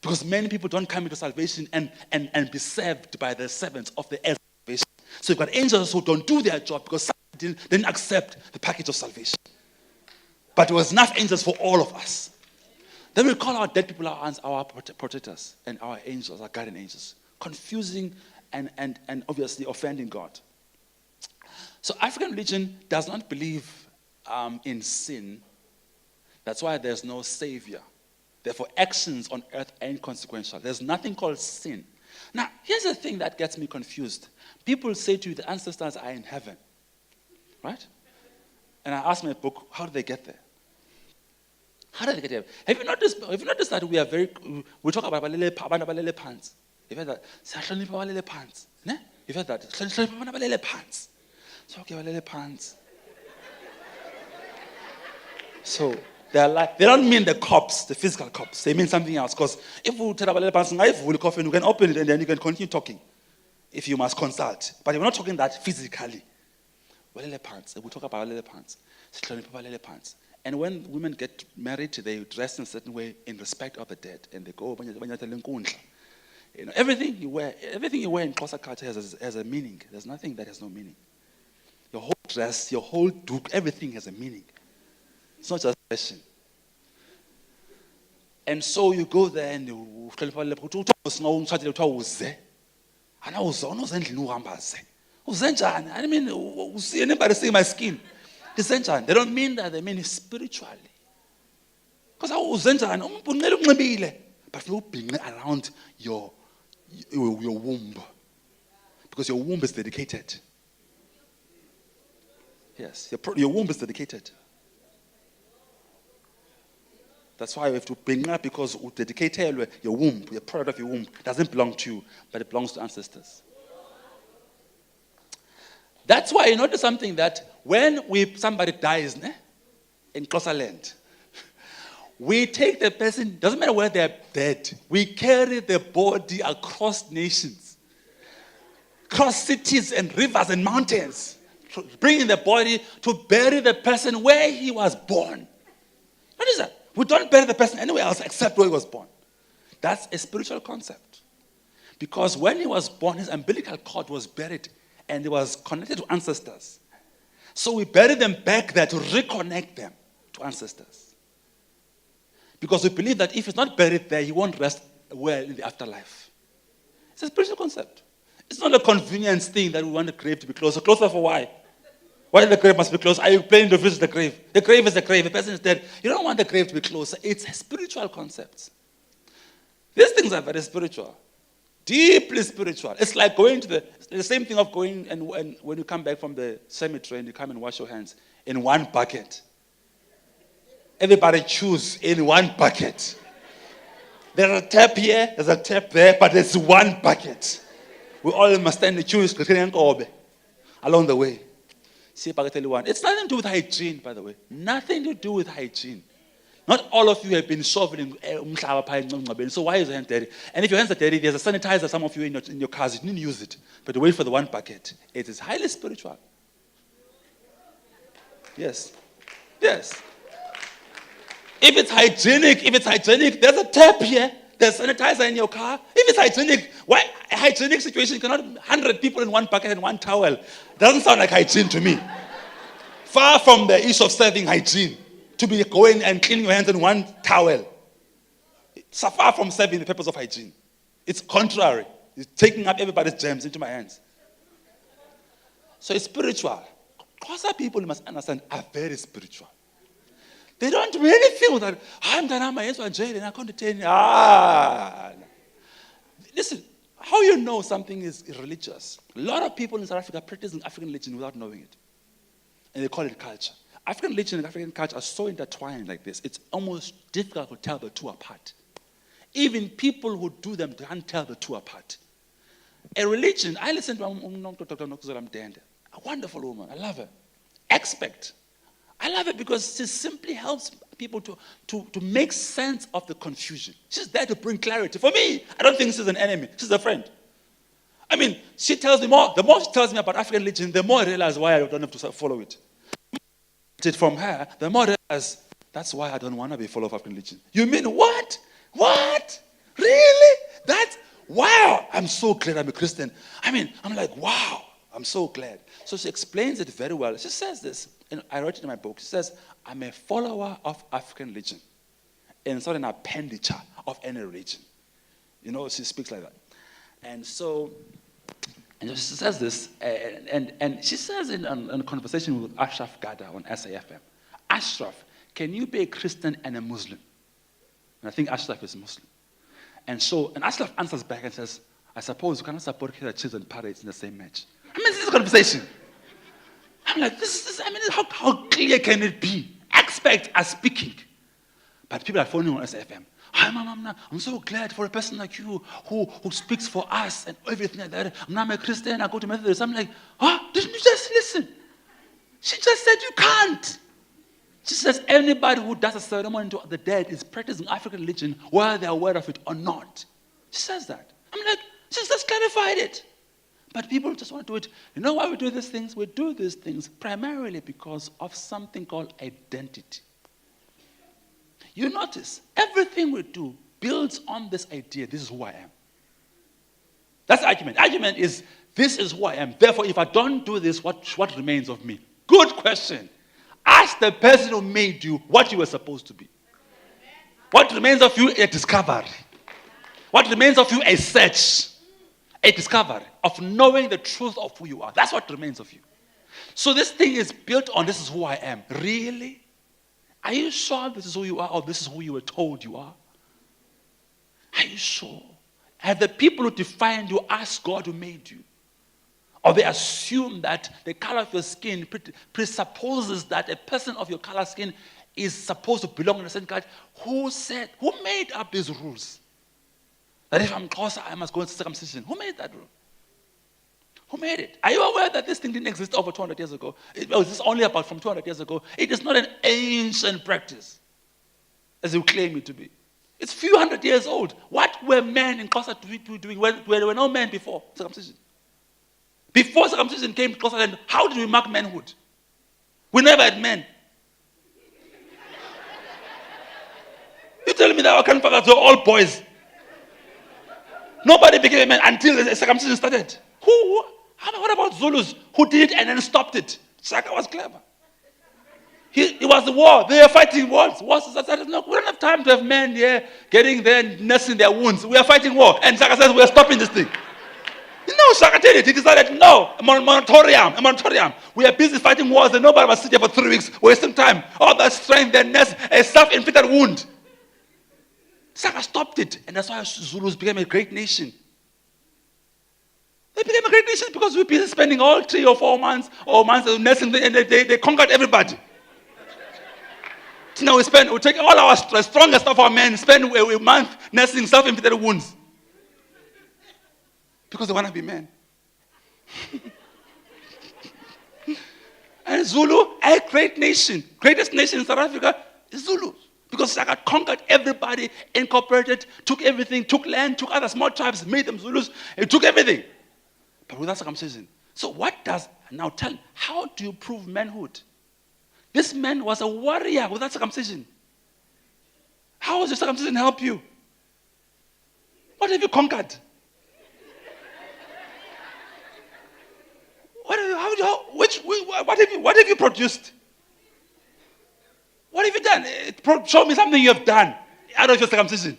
Because many people don't come into salvation and be saved by the servants of the earth salvation. So you've got angels who don't do their job because some didn't accept the package of salvation. But there was enough angels for all of us. Then we call our dead people our protectors and our angels, our guardian angels. Confusing and obviously offending God. So African religion does not believe in sin. That's why there's no savior. Therefore, actions on earth are inconsequential. There's nothing called sin. Now, here's the thing that gets me confused. People say to you, the ancestors are in heaven. Right? And I asked my book, how did they get there? How did they get there? Have you noticed that we talk about balele pants? You've heard that? Balele pants. You've heard that? Balele pants. So okay, balele pants. So they don't mean the cops, the physical cops. They mean something else. Because if we tell balele pants, you can open it and then you can continue talking. If you must consult. But we're not talking that physically. Balele pants. We talk about balele pants. Balele pants. And when women get married, they dress in a certain way in respect of the dead. And they go, everything you wear in Xhosa culture has a meaning. There's nothing that has no meaning. Your whole dress, your whole duke, everything has a meaning. It's not just fashion. And so you go there and you I mean, see anybody see my skin? They don't mean that, they mean it spiritually. Because but you bring around your womb. Because your womb is dedicated. Yes, your womb is dedicated. That's why you have to bring up, because dedicated your womb, the product of your womb, doesn't belong to you, but it belongs to ancestors. That's why you notice something, that when somebody dies in Xhosa land, we take the person, doesn't matter where they're dead, we carry the body across nations, across cities and rivers and mountains, bringing the body to bury the person where he was born. Notice that. We don't bury the person anywhere else except where he was born. That's a spiritual concept. Because when he was born, his umbilical cord was buried and it was connected to ancestors. So we bury them back there to reconnect them to ancestors. Because we believe that if he's not buried there, he won't rest well in the afterlife. It's a spiritual concept. It's not a convenience thing that we want the grave to be closer. Closer for why? Why the grave must be close? Are you planning to visit the grave? The grave is the grave. The person is dead. You don't want the grave to be closer. It's a spiritual concept. These things are very spiritual. Deeply spiritual. It's like going to the same thing of going and when you come back from the cemetery and you come and wash your hands in one bucket. Everybody choose in one bucket. There's a tap here, there's a tap there, but there's one bucket. We all must stand in the queue along the way. See, one. It's nothing to do with hygiene, by the way. Nothing to do with hygiene. Not all of you have been shoveling. So why is your hand dirty? And if your hands are dirty, there's a sanitizer, some of you in your cars, you didn't use it. But wait for the one bucket. It is highly spiritual. Yes. Yes. If it's hygienic, there's a tap here. There's sanitizer in your car. If it's hygienic, why a hygienic situation cannot 100 people in one bucket and one towel? Doesn't sound like hygiene to me. Far from the issue of serving hygiene, to be going and cleaning your hands in one towel. It's far from serving the purpose of hygiene. It's contrary. It's taking up everybody's germs into my hands. So it's spiritual. Xhosa people, you must understand, are very spiritual. They don't really feel that I'm done my hands on jail and I can't detain you. Listen, how you know something is religious? A lot of people in South Africa practicing African religion without knowing it. And they call it culture. African religion and African culture are so intertwined like this, it's almost difficult to tell the two apart. Even people who do them can't tell the two apart. A religion, I listen to a wonderful woman, I love her. Expert. I love it because she simply helps people to make sense of the confusion. She's there to bring clarity. For me, I don't think she's an enemy. She's a friend. I mean, she tells me more. The more she tells me about African religion, the more I realize why I don't have to follow it. From her, the more I realize that's why I don't want to be follower of African religion. You mean what? What? Really? That's, wow. I'm so glad I'm a Christian. I mean, I'm like, wow. I'm so glad. So she explains it very well. She says this, and I wrote it in my book. She says, I'm a follower of African religion. And it's not an appendage of any religion. You know, she speaks like that. And so, and she says this, and she says in a conversation with Ashraf Gada on SAFM, Ashraf, can you be a Christian and a Muslim? And I think Ashraf is Muslim. And so, and Ashraf answers back and says, I suppose you cannot support killer chiefs and parades in the same match. I mean, this is a conversation. I'm like, how clear can it be? Experts are speaking. But people are phoning on SFM. Hi, Mama, I'm so glad for a person like you who speaks for us and everything like that. I'm a Christian, I go to Methodist. I'm like, didn't you just listen? She just said you can't. She says anybody who does a ceremony to the dead is practicing African religion, whether they're aware of it or not. She says that. I'm like, she just clarified it. But people just want to do it. You know why we do these things? We do these things primarily because of something called identity. You notice, everything we do builds on this idea, this is who I am. That's the argument. Argument is, this is who I am. Therefore, if I don't do this, what remains of me? Good question. Ask the person who made you what you were supposed to be. What remains of you? A discovery. What remains of you? A search. A discovery of knowing the truth of who you are. That's what remains of you. So this thing is built on this is who I am. Really? Are you sure this is who you are or this is who you were told you are? Are you sure? Have the people who defined you asked God who made you? Or they assume that the color of your skin presupposes that a person of your color skin is supposed to belong in a certain culture. Who made up these rules? That if I'm Xhosa, I must go into circumcision. Who made that rule? Who made it? Are you aware that this thing didn't exist over 200 years ago? It was only about from 200 years ago. It is not an ancient practice, as you claim it to be. It's a few hundred years old. What were men in Xhosa doing where there were no men before circumcision? Before circumcision came to Xhosa land, how did we mark manhood? We never had men. You tell me that our grandfathers were all boys. Nobody became a man until the circumcision started. What about Zulus who did it and then stopped it? Shaka was clever. It was the war. They were fighting wars. No, we don't have time to have men here getting there and nursing their wounds. We are fighting war. And Shaka says we are stopping this thing. No, Shaka did it. He decided, no, a moratorium. We are busy fighting wars and nobody must sit here for 3 weeks, wasting time. All that strength, their nurse, a self-inflicted wound. Shaka stopped it. And that's why Zulus became a great nation. They became a great nation because we were busy spending all 3 or 4 months nursing, and they conquered everybody. So now we take all our strongest of our men, spend a month nursing self-inflicted wounds. Because they want to be men. And Zulu, a great nation, greatest nation in South Africa is Zulu. Because Shaka conquered everybody, incorporated, took everything, took land, took other small tribes, made them Zulus, and took everything. But without circumcision. So now tell me, how do you prove manhood? This man was a warrior without circumcision. How does your circumcision help you? What have you conquered? What have you produced? What have you done? Show me something you have done out of your circumcision.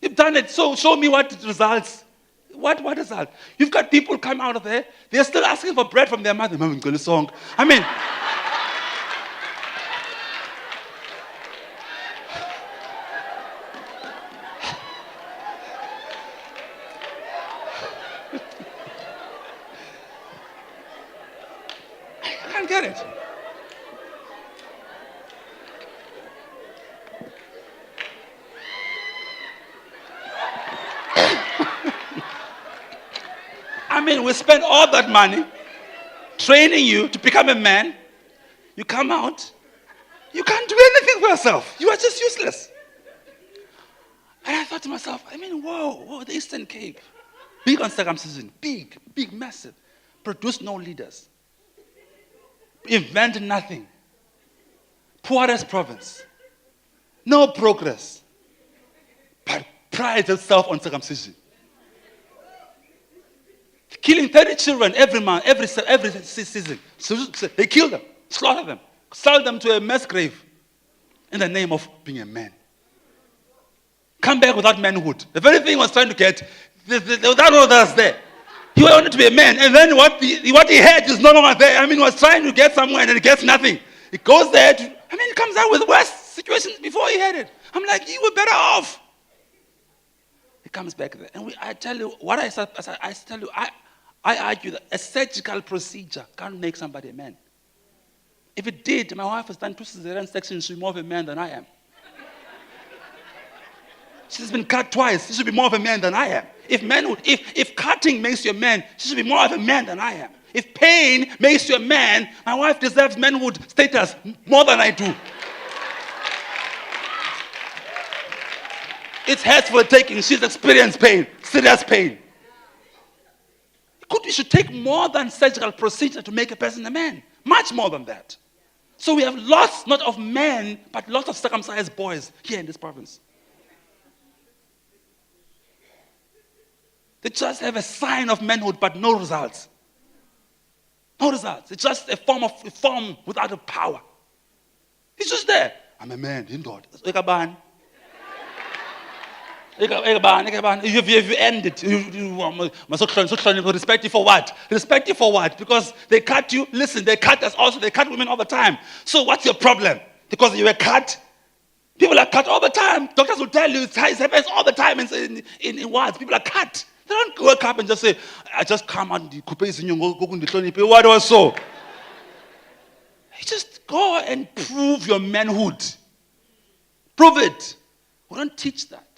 You've done it, so show me what results. What result? You've got people come out of there, they're still asking for bread from their mother. I mean, I can't get it. I mean, we spend all that money training you to become a man. You come out, you can't do anything for yourself. You are just useless. And I thought to myself, whoa, the Eastern Cape. Big on circumcision, big, massive. Produce no leaders. Invent nothing. Poorest province. No progress. But prides itself on circumcision. Killing 30 children every month, every season. So they kill them, slaughter them, sell them to a mass grave in the name of being a man. Come back without manhood. The very thing he was trying to get, without all that's there. He wanted to be a man, and then what he had is no longer there. He was trying to get somewhere and he gets nothing. He goes there, he comes out with worse situations before he had it. I'm like, you were better off. He comes back there. And I tell you, I argue that a surgical procedure can't make somebody a man. If it did, my wife has done 2 cesarean sections. She's more of a man than I am. She's been cut twice. She should be more of a man than I am. If cutting makes you a man, she should be more of a man than I am. If pain makes you a man, my wife deserves manhood status more than I do. It's hers for the taking. She's experienced pain, serious pain. You should take more than surgical procedure to make a person a man. Much more than that. So we have lots, not of men, but lots of circumcised boys here in this province. They just have a sign of manhood, but no results. No results. It's just a form without a power. It's just there. I'm a man, in God. Have you ended? Respect you for what? Respect you for what? Because they cut you. Listen, they cut us also. They cut women all the time. So what's your problem? Because you were cut? People are cut all the time. Doctors will tell you it happens all the time in wards. People are cut. They don't wake up and just say, I just come out and what was so? You just go and prove your manhood. Prove it. We don't teach that.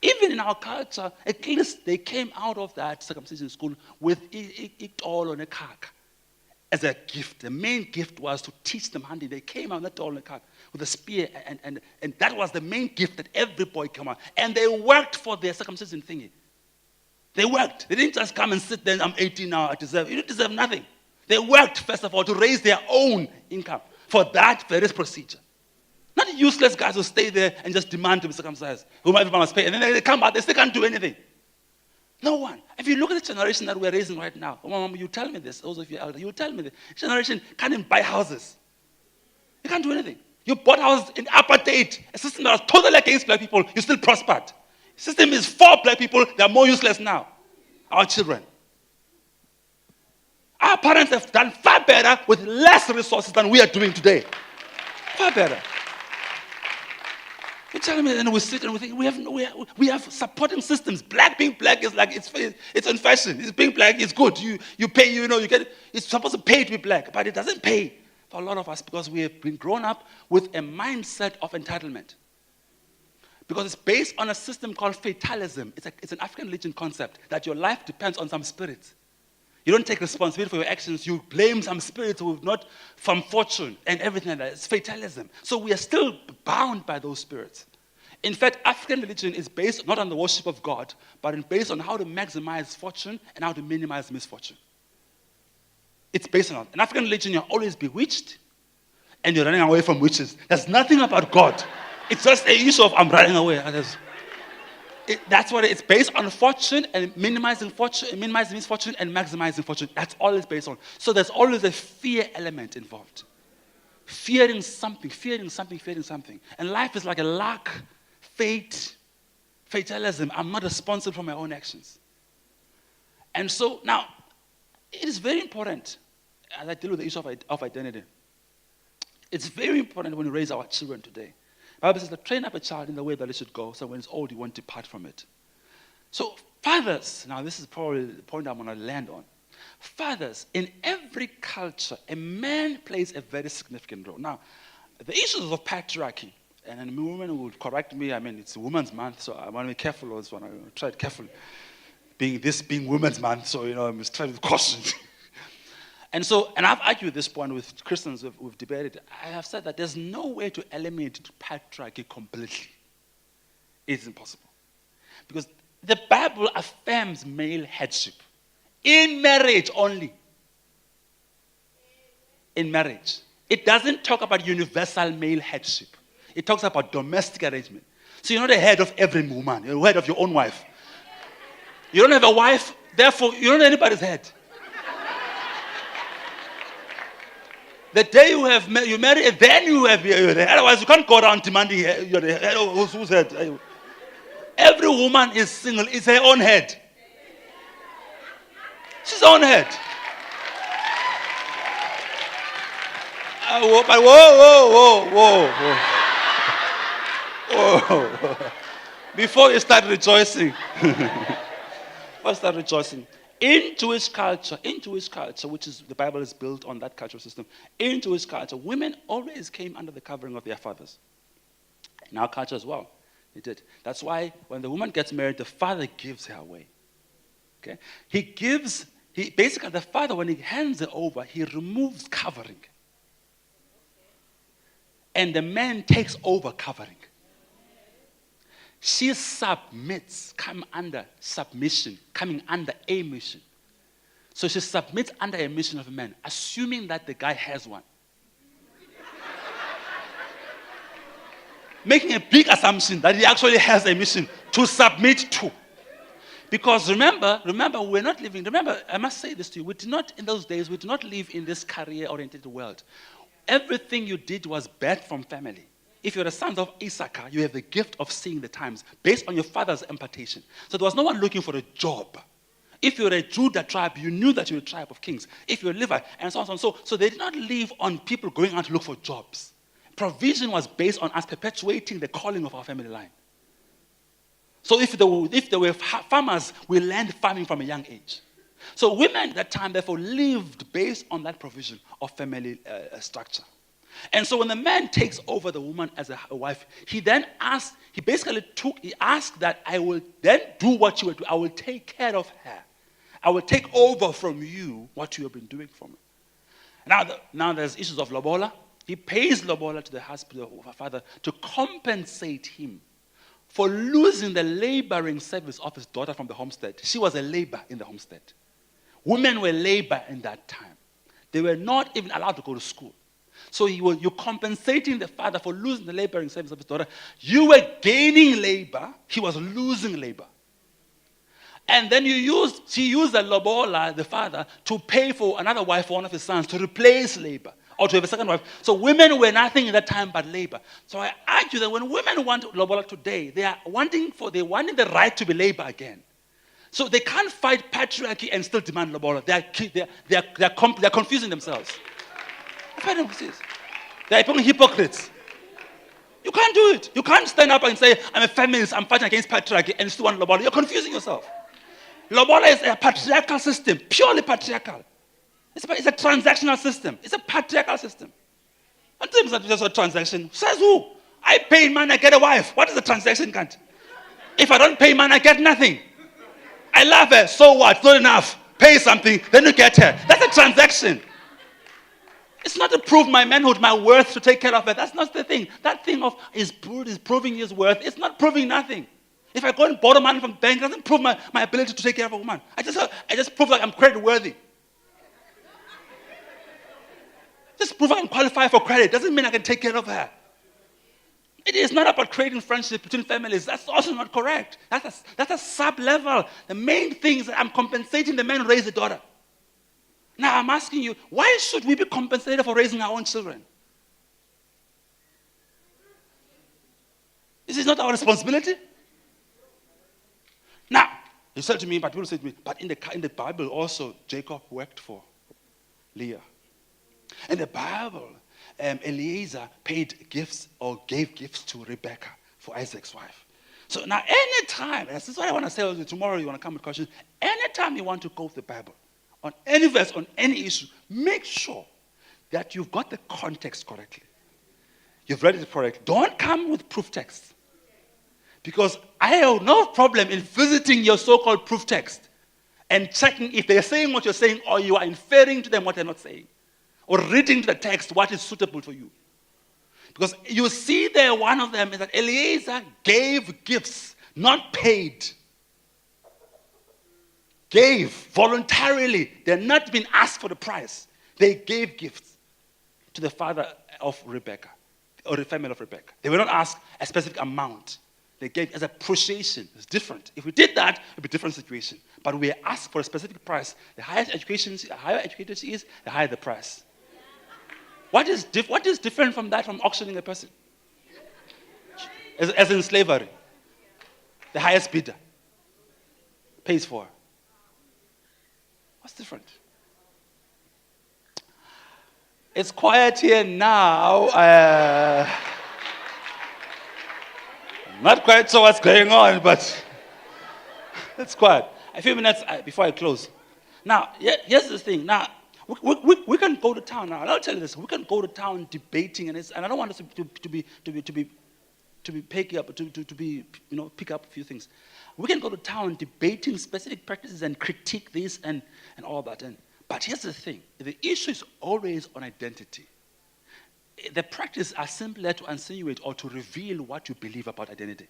Even in our culture, at least they came out of that circumcision school with it all on a kaka as a gift. The main gift was to teach them hunting. They came out that all on a kaka with a spear, and that was the main gift that every boy came out. And they worked for their circumcision thingy. They worked. They didn't just come and sit there, I'm 18 now, I deserve. You don't deserve nothing. They worked, first of all, to raise their own income for that very procedure. Not useless guys who stay there and just demand to be circumcised, whom everyone must pay. And then they come out, they still can't do anything. No one. If you look at the generation that we're raising right now, you tell me this, those of you elder, you tell me this. Generation can't even buy houses. You can't do anything. You bought houses in apartheid, a system that was totally against black people, you still prospered. The system is for black people, they are more useless now. Our children. Our parents have done far better with less resources than we are doing today. Far better. You tell me, and we sit and we think we have supporting systems. Black being black is like it's in fashion. It's being black is good. You pay, you get. It's supposed to pay to be black, but it doesn't pay for a lot of us because we have been grown up with a mindset of entitlement. Because it's based on a system called fatalism. It's an African religion concept that your life depends on some spirits. You don't take responsibility for your actions. You blame some spirits who have not from fortune and everything like that. It's fatalism. So we are still bound by those spirits. In fact, African religion is based not on the worship of God, but based on how to maximize fortune and how to minimize misfortune. It's based on that. In African religion, you're always bewitched and you're running away from witches. There's nothing about God. It's just an issue of I'm running away. That's what it's based on, fortune and minimizing misfortune and maximizing fortune. That's all it's based on. So there's always a fear element involved. Fearing something. And life is like a luck, fate, fatalism. I'm not responsible for my own actions. And so now, it is very important as I deal with the issue of identity. It's very important when we raise our children today. The Bible says to train up a child in the way that it should go, so when it's old, he won't depart from it. So fathers, now this is probably the point I'm going to land on. Fathers, in every culture, a man plays a very significant role. Now, the issues of patriarchy, and women will correct me, I mean, it's Women's Month, so I want to be careful on this one. I try it carefully. Being Women's Month, so, I'm just trying to caution. And I've argued this point with Christians who've debated. I have said that there's no way to eliminate patriarchy completely. It's impossible. Because the Bible affirms male headship. In marriage only. In marriage. It doesn't talk about universal male headship. It talks about domestic arrangement. So you're not the head of every woman. You're the head of your own wife. You don't have a wife, therefore you don't have anybody's head. The day you marry, then you have your head. Otherwise, you can't go around demanding your head. Whose head? Every woman is single. It's her own head. She's own head. But whoa. Before you start rejoicing. In Jewish culture, which is the Bible is built on that cultural system, in Jewish culture, women always came under the covering of their fathers. In our culture as well, they did. That's why when the woman gets married, the father gives her away. Okay? Basically the father, when he hands her over, he removes covering. And the man takes over covering. She submits, coming under a mission. So she submits under a mission of a man, assuming that the guy has one. Making a big assumption that he actually has a mission to submit to. Because remember, we're not living, I must say this to you, in those days, we did not live in this career-oriented world. Everything you did was birthed from family. If you're the sons of Issachar, you have the gift of seeing the times based on your father's impartation. So there was no one looking for a job. If you're a Judah tribe, you knew that you were a tribe of kings. If you're a Levite, and so on. So they did not live on people going out to look for jobs. Provision was based on us perpetuating the calling of our family line. So if there were farmers, we learned farming from a young age. So women at that time, therefore, lived based on that provision of family structure. And so when the man takes over the woman as a wife, he asked that I will then do what you will do. I will take care of her. I will take over from you what you have been doing for me. Now there's issues of Lobola. He pays Lobola to the husband of her father to compensate him for losing the laboring service of his daughter from the homestead. She was a labor in the homestead. Women were labor in that time. They were not even allowed to go to school. So you're compensating the father for losing the laboring service of his daughter. You were gaining labor. He was losing labor. And then she used the Lobola, the father, to pay for another wife for one of his sons to replace labor or to have a second wife. So women were nothing in that time but labor. So I argue that when women want Lobola today, they are wanting the right to be labor again. So they can't fight patriarchy and still demand Lobola. They're confusing themselves. They're hypocrites. You can't do it. You can't stand up and say, I'm a feminist, I'm fighting against patriarchy, and still want Lobola. You're confusing yourself. Lobola is a patriarchal system, purely patriarchal. It's a transactional system. It's a patriarchal system. Sometimes that's just a transaction. Says who? I pay money, I get a wife. What is the transaction, cunt? If I don't pay money, I get nothing. I love her. So what? It's not enough. Pay something, then you get her. That's a transaction. It's not to prove my manhood, my worth to take care of her. That's not the thing. That thing of is proving his worth. It's not proving nothing. If I go and borrow money from the bank, it doesn't prove my ability to take care of a woman. I just prove like I'm credit worthy. Just prove I can qualify for credit. Doesn't mean I can take care of her. It is not about creating friendship between families. That's also not correct. That's a sub-level. The main thing is that I'm compensating the man who raised the daughter. Now I'm asking you, why should we be compensated for raising our own children? Is this not our responsibility? Now, he said to me, but people say to me, but in the Bible also, Jacob worked for Leah. In the Bible, Eliezer paid gifts or gave gifts to Rebecca for Isaac's wife. So now anytime, this is what I want to say tomorrow, you want to come with questions. Anytime you want to go to the Bible, on any verse, on any issue, make sure that you've got the context correctly. You've read it correctly. Don't come with proof text. Because I have no problem in visiting your so-called proof text and checking if they're saying what you're saying or you are inferring to them what they're not saying. Or reading to the text what is suitable for you. Because you see there, one of them is that Eliezer gave gifts, not paid. Gave voluntarily. They're not being asked for the price. They gave gifts to the father of Rebecca, or the family of Rebecca. They were not asked a specific amount. They gave as appreciation. It's different. If we did that, it would be a different situation. But we are asked for a specific price. The higher educated she is, the higher the price. What is different from that, from auctioning a person? As in slavery. The highest bidder pays for her. What's different? It's quiet here now. I'm not quite sure what's going on, but it's quiet. A few minutes before I close. Now, here's the thing. Now, we can go to town now. I'll tell you this. We can go to town debating, and I don't want us to be picky up, pick up a few things. We can go to town debating specific practices and critique this and all that. But here's the thing. The issue is always on identity. The practices are simply to insinuate or to reveal what you believe about identity.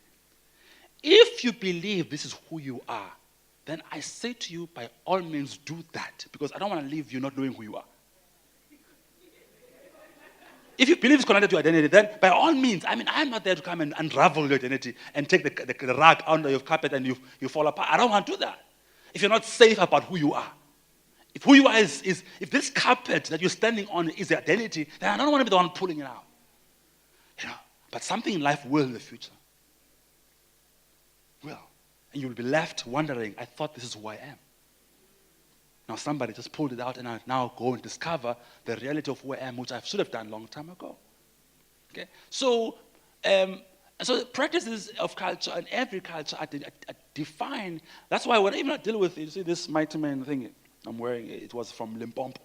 If you believe this is who you are, then I say to you, by all means, do that. Because I don't want to leave you not knowing who you are. If you believe it's connected to your identity, then by all means, I'm not there to come and unravel your identity and take the rug under your carpet and you fall apart. I don't want to do that. If you're not safe about who you are. If who you are if this carpet that you're standing on is the identity, then I don't want to be the one pulling it out. But something in life will in the future. Will. And you will be left wondering, I thought this is who I am. Now somebody just pulled it out and I now go and discover the reality of who I am, which I should have done a long time ago. Okay? So the practices of culture and every culture are defined. That's why when even I deal with it, you see this mighty man thing I'm wearing, it was from Limpopo.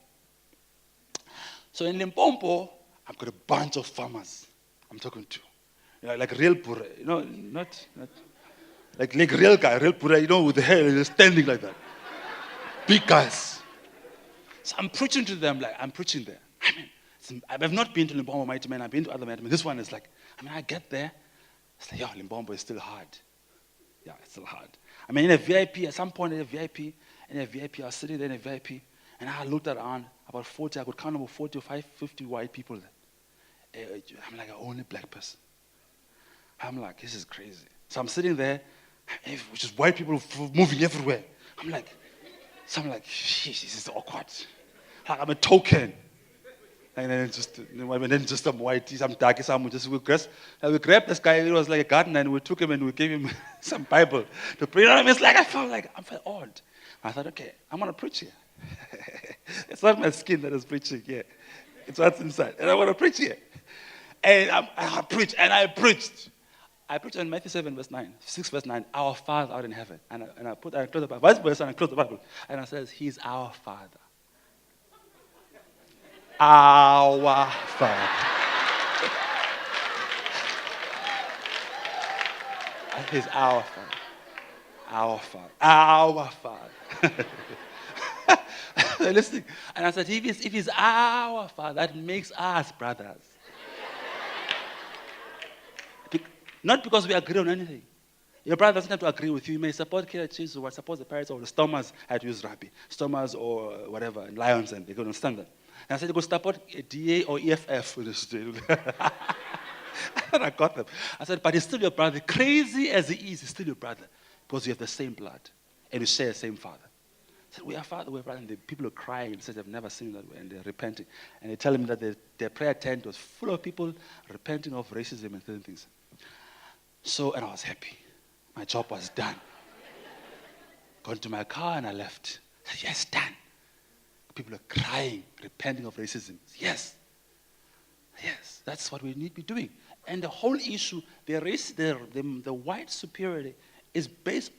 So in Limpopo, I've got a bunch of farmers I'm talking to. Like real pure, not like real guy, real pure, with the hair just standing like that. Big guys. So I'm preaching to them like I'm preaching there. I've not been to Limpopo mighty man, I've been to other mighty men. This one is like, I get there, it's like, Limpopo is still hard. Yeah, it's still hard. In a VIP, at some point in a VIP, I was sitting there in a VIP, and I looked around, about 40, I could count about 40 or 50 white people there. I'm like, the only black person. I'm like, this is crazy. So I'm sitting there, which is white people moving everywhere. I'm like, sheesh, this is awkward. Like I'm a token. And then just some white, some darky, we grabbed this guy, he was like a gardener, and we took him and we gave him some Bible to pray. It's like I felt odd. I thought, okay, I'm gonna preach here. It's not my skin that is preaching here. It's what's inside. And I want to preach here. And I preached. I preached on Matthew 7, verse 9, 6, verse 9, our Father out in heaven. And I closed the Bible, vice versa, and I closed the Bible. And I says, He's our Father. Our Father. He's our Father. Our Father. Our Father. Listening. And I said, if he's our Father, that makes us brothers. Not because we agree on anything. Your brother doesn't have to agree with you. You may support Killer Chiefs or support the Pirates or the Stormers. I had to use rugby. Stormers or whatever, and Lions, and they don't understand that. And I said, go support DA or EFF. And I got them. I said, but he's still your brother. Crazy as he is, he's still your brother. Because you have the same blood. And you share the same father. I said, we are father, we are brother. And the people are crying and said they've never seen that way. And they're repenting. And they tell me that their prayer tent was full of people repenting of racism and certain things. So, and I was happy. My job was done. Got into my car and I left. I said, yes, done. People are crying, repenting of racism. Yes. Yes, that's what we need to be doing. And the whole issue, the white superiority is based,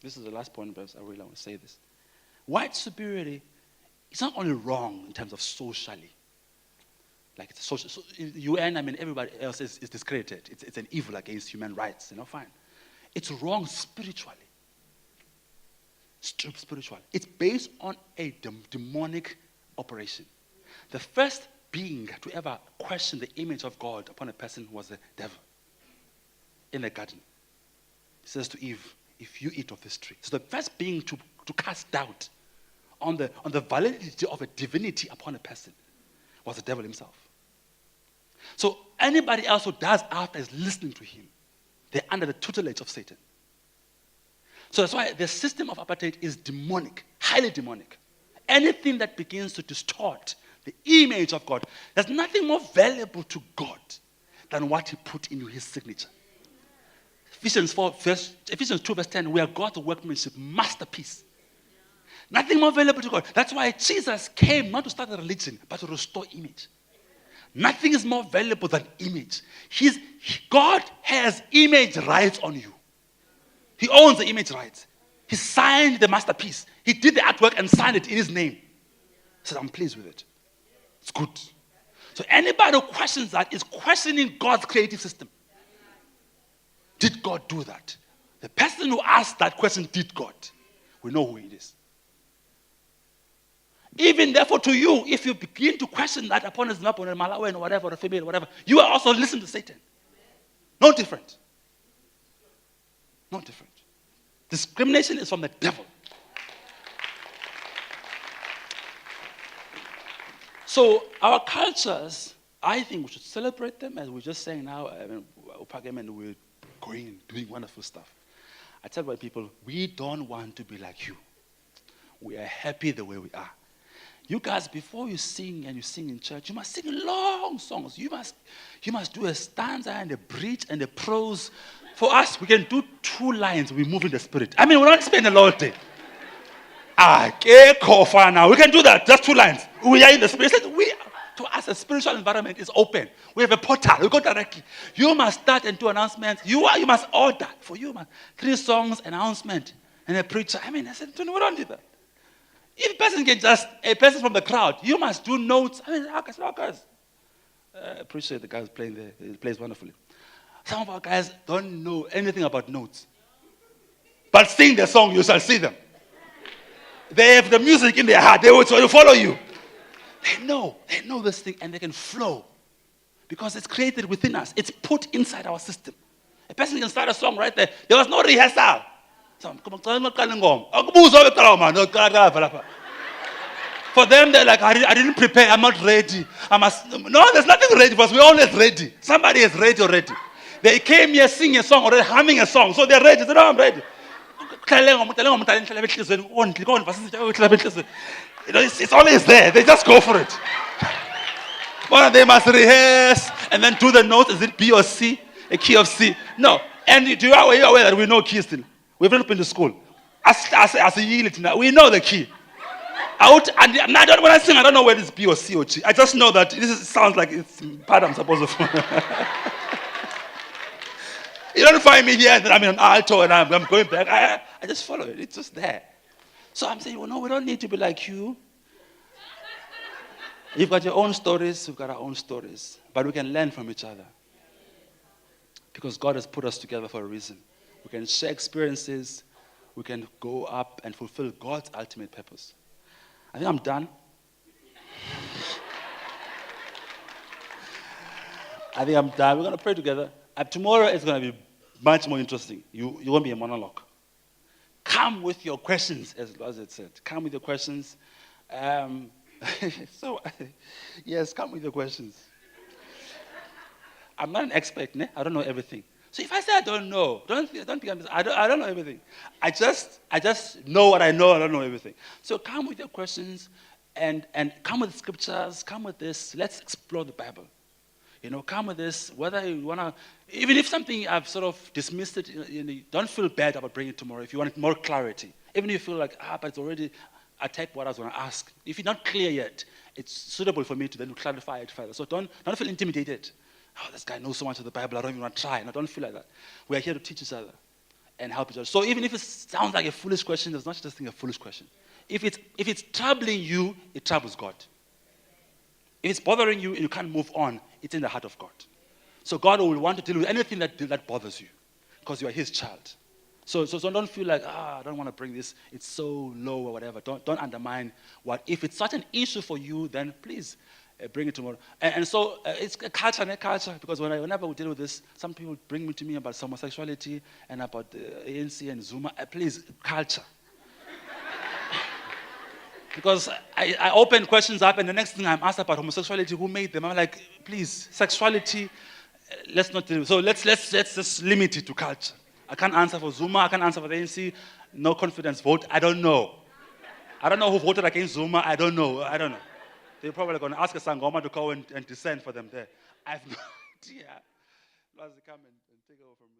this is the last point, but I really want to say this. White superiority is not only wrong in terms of socially, like it's social, so in the UN, I mean, everybody else is discredited. It's an evil against human rights, fine. It's wrong spiritually. Spiritually. It's based on a demonic operation. The first being to ever question the image of God upon a person was the devil in the garden. He says to Eve, if you eat of this tree. So the first being to cast doubt on the validity of a divinity upon a person was the devil himself. So anybody else who does after is listening to him. They're under the tutelage of Satan. So that's why the system of apartheid is demonic, highly demonic. Anything that begins to distort the image of God, there's nothing more valuable to God than what he put in his signature. Ephesians 2 verse 10, we are God's workmanship, masterpiece. Nothing more valuable to God. That's why Jesus came not to start a religion, but to restore image. Nothing is more valuable than image. God has image rights on you. He owns the image rights. He signed the masterpiece. He did the artwork and signed it in his name. He said, I'm pleased with it. It's good. So anybody who questions that is questioning God's creative system. Did God do that? The person who asked that question, did God? We know who it is. Even therefore to you, if you begin to question that upon his map or Malawi or whatever, or a female, whatever, you are also listening to Satan. No different. No different. Discrimination is from the devil. So our cultures, I think we should celebrate them, as we're just saying now. And we're going and doing wonderful stuff. I tell my people, we don't want to be like you. We are happy the way we are. You guys, before you sing and you sing in church, you must sing long songs. You must do a stanza and a bridge and a prose. For us, we can do 2 lines. We move in the spirit. I mean, we don't spend a lot of day. Now we can do that. Just 2 lines. We are in the spirit. To us, a spiritual environment is open. We have a portal. We go directly. You must start and do announcements. You must order. For you, 3 songs, announcement, and a preacher. I mean, I said, we don't do that. If a person from the crowd, you must do notes. I mean, how guys? I appreciate the guys playing there. He plays wonderfully. Some of our guys don't know anything about notes. But sing the song, you shall see them. They have the music in their heart. They will follow you. They know this thing and they can flow. Because it's created within us. It's put inside our system. A person can start a song right there. There was no rehearsal. For them, they're like, I didn't prepare, I'm not ready. No, there's nothing ready for us. We're always ready. Somebody is ready already. They came here singing a song already, humming a song. So they're ready. They say, no, I'm ready. It's always there. They just go for it. But they must rehearse and then do the notes. Is it B or C? A key of C? No. And you are aware that we know keys still. We've not been to school. As a unit, we know the key. When I sing, I don't know whether it's B or C or G. I just know that sounds like it's part I'm supposed to. You don't find me here and then I'm in an alto and I'm going back. I just follow it. It's just there. So I'm saying, no, we don't need to be like you. You've got your own stories. We've got our own stories. But we can learn from each other. Because God has put us together for a reason. We can share experiences. We can go up and fulfill God's ultimate purpose. I think I'm done. I think I'm done. We're going to pray together. Tomorrow is going to be much more interesting. You won't be a monologue. Come with your questions, as it said. Come with your questions. Yes, come with your questions. I'm not an expert, ne? I don't know everything. So if I say I don't know, don't become. I don't know everything. I just know what I know. I don't know everything. So come with your questions, and come with scriptures. Come with this. Let's explore the Bible. Come with this. Whether you wanna, even if something I've sort of dismissed it, don't feel bad about bringing it tomorrow. If you want more clarity, even if you feel like but it's already attacked what I was going to ask. If you're not clear yet, it's suitable for me to then clarify it further. So don't feel intimidated. Oh, this guy knows so much of the Bible, I don't even want to try. No, don't feel like that. We are here to teach each other and help each other. So even if it sounds like a foolish question, there's not just a foolish question. If it's troubling you, it troubles God. If it's bothering you and you can't move on, it's in the heart of God. So God will want to deal with anything that bothers you because you are his child. So don't feel like, I don't want to bring this, it's so low or whatever. Don't undermine what. If it's such an issue for you, then please bring it tomorrow. And so it's a culture, because whenever we deal with this, some people bring me to me about homosexuality and about ANC and Zuma. Please, culture. Because I open questions up, and the next thing I'm asked about homosexuality, who made them? I'm like, please, sexuality, let's not deal with. So let's just limit it to culture. I can't answer for Zuma, I can't answer for the ANC, no confidence vote, I don't know. I don't know who voted against Zuma, I don't know. They're probably going to ask a Sangoma to go and descend for them there. I have no idea. Come and take over from me.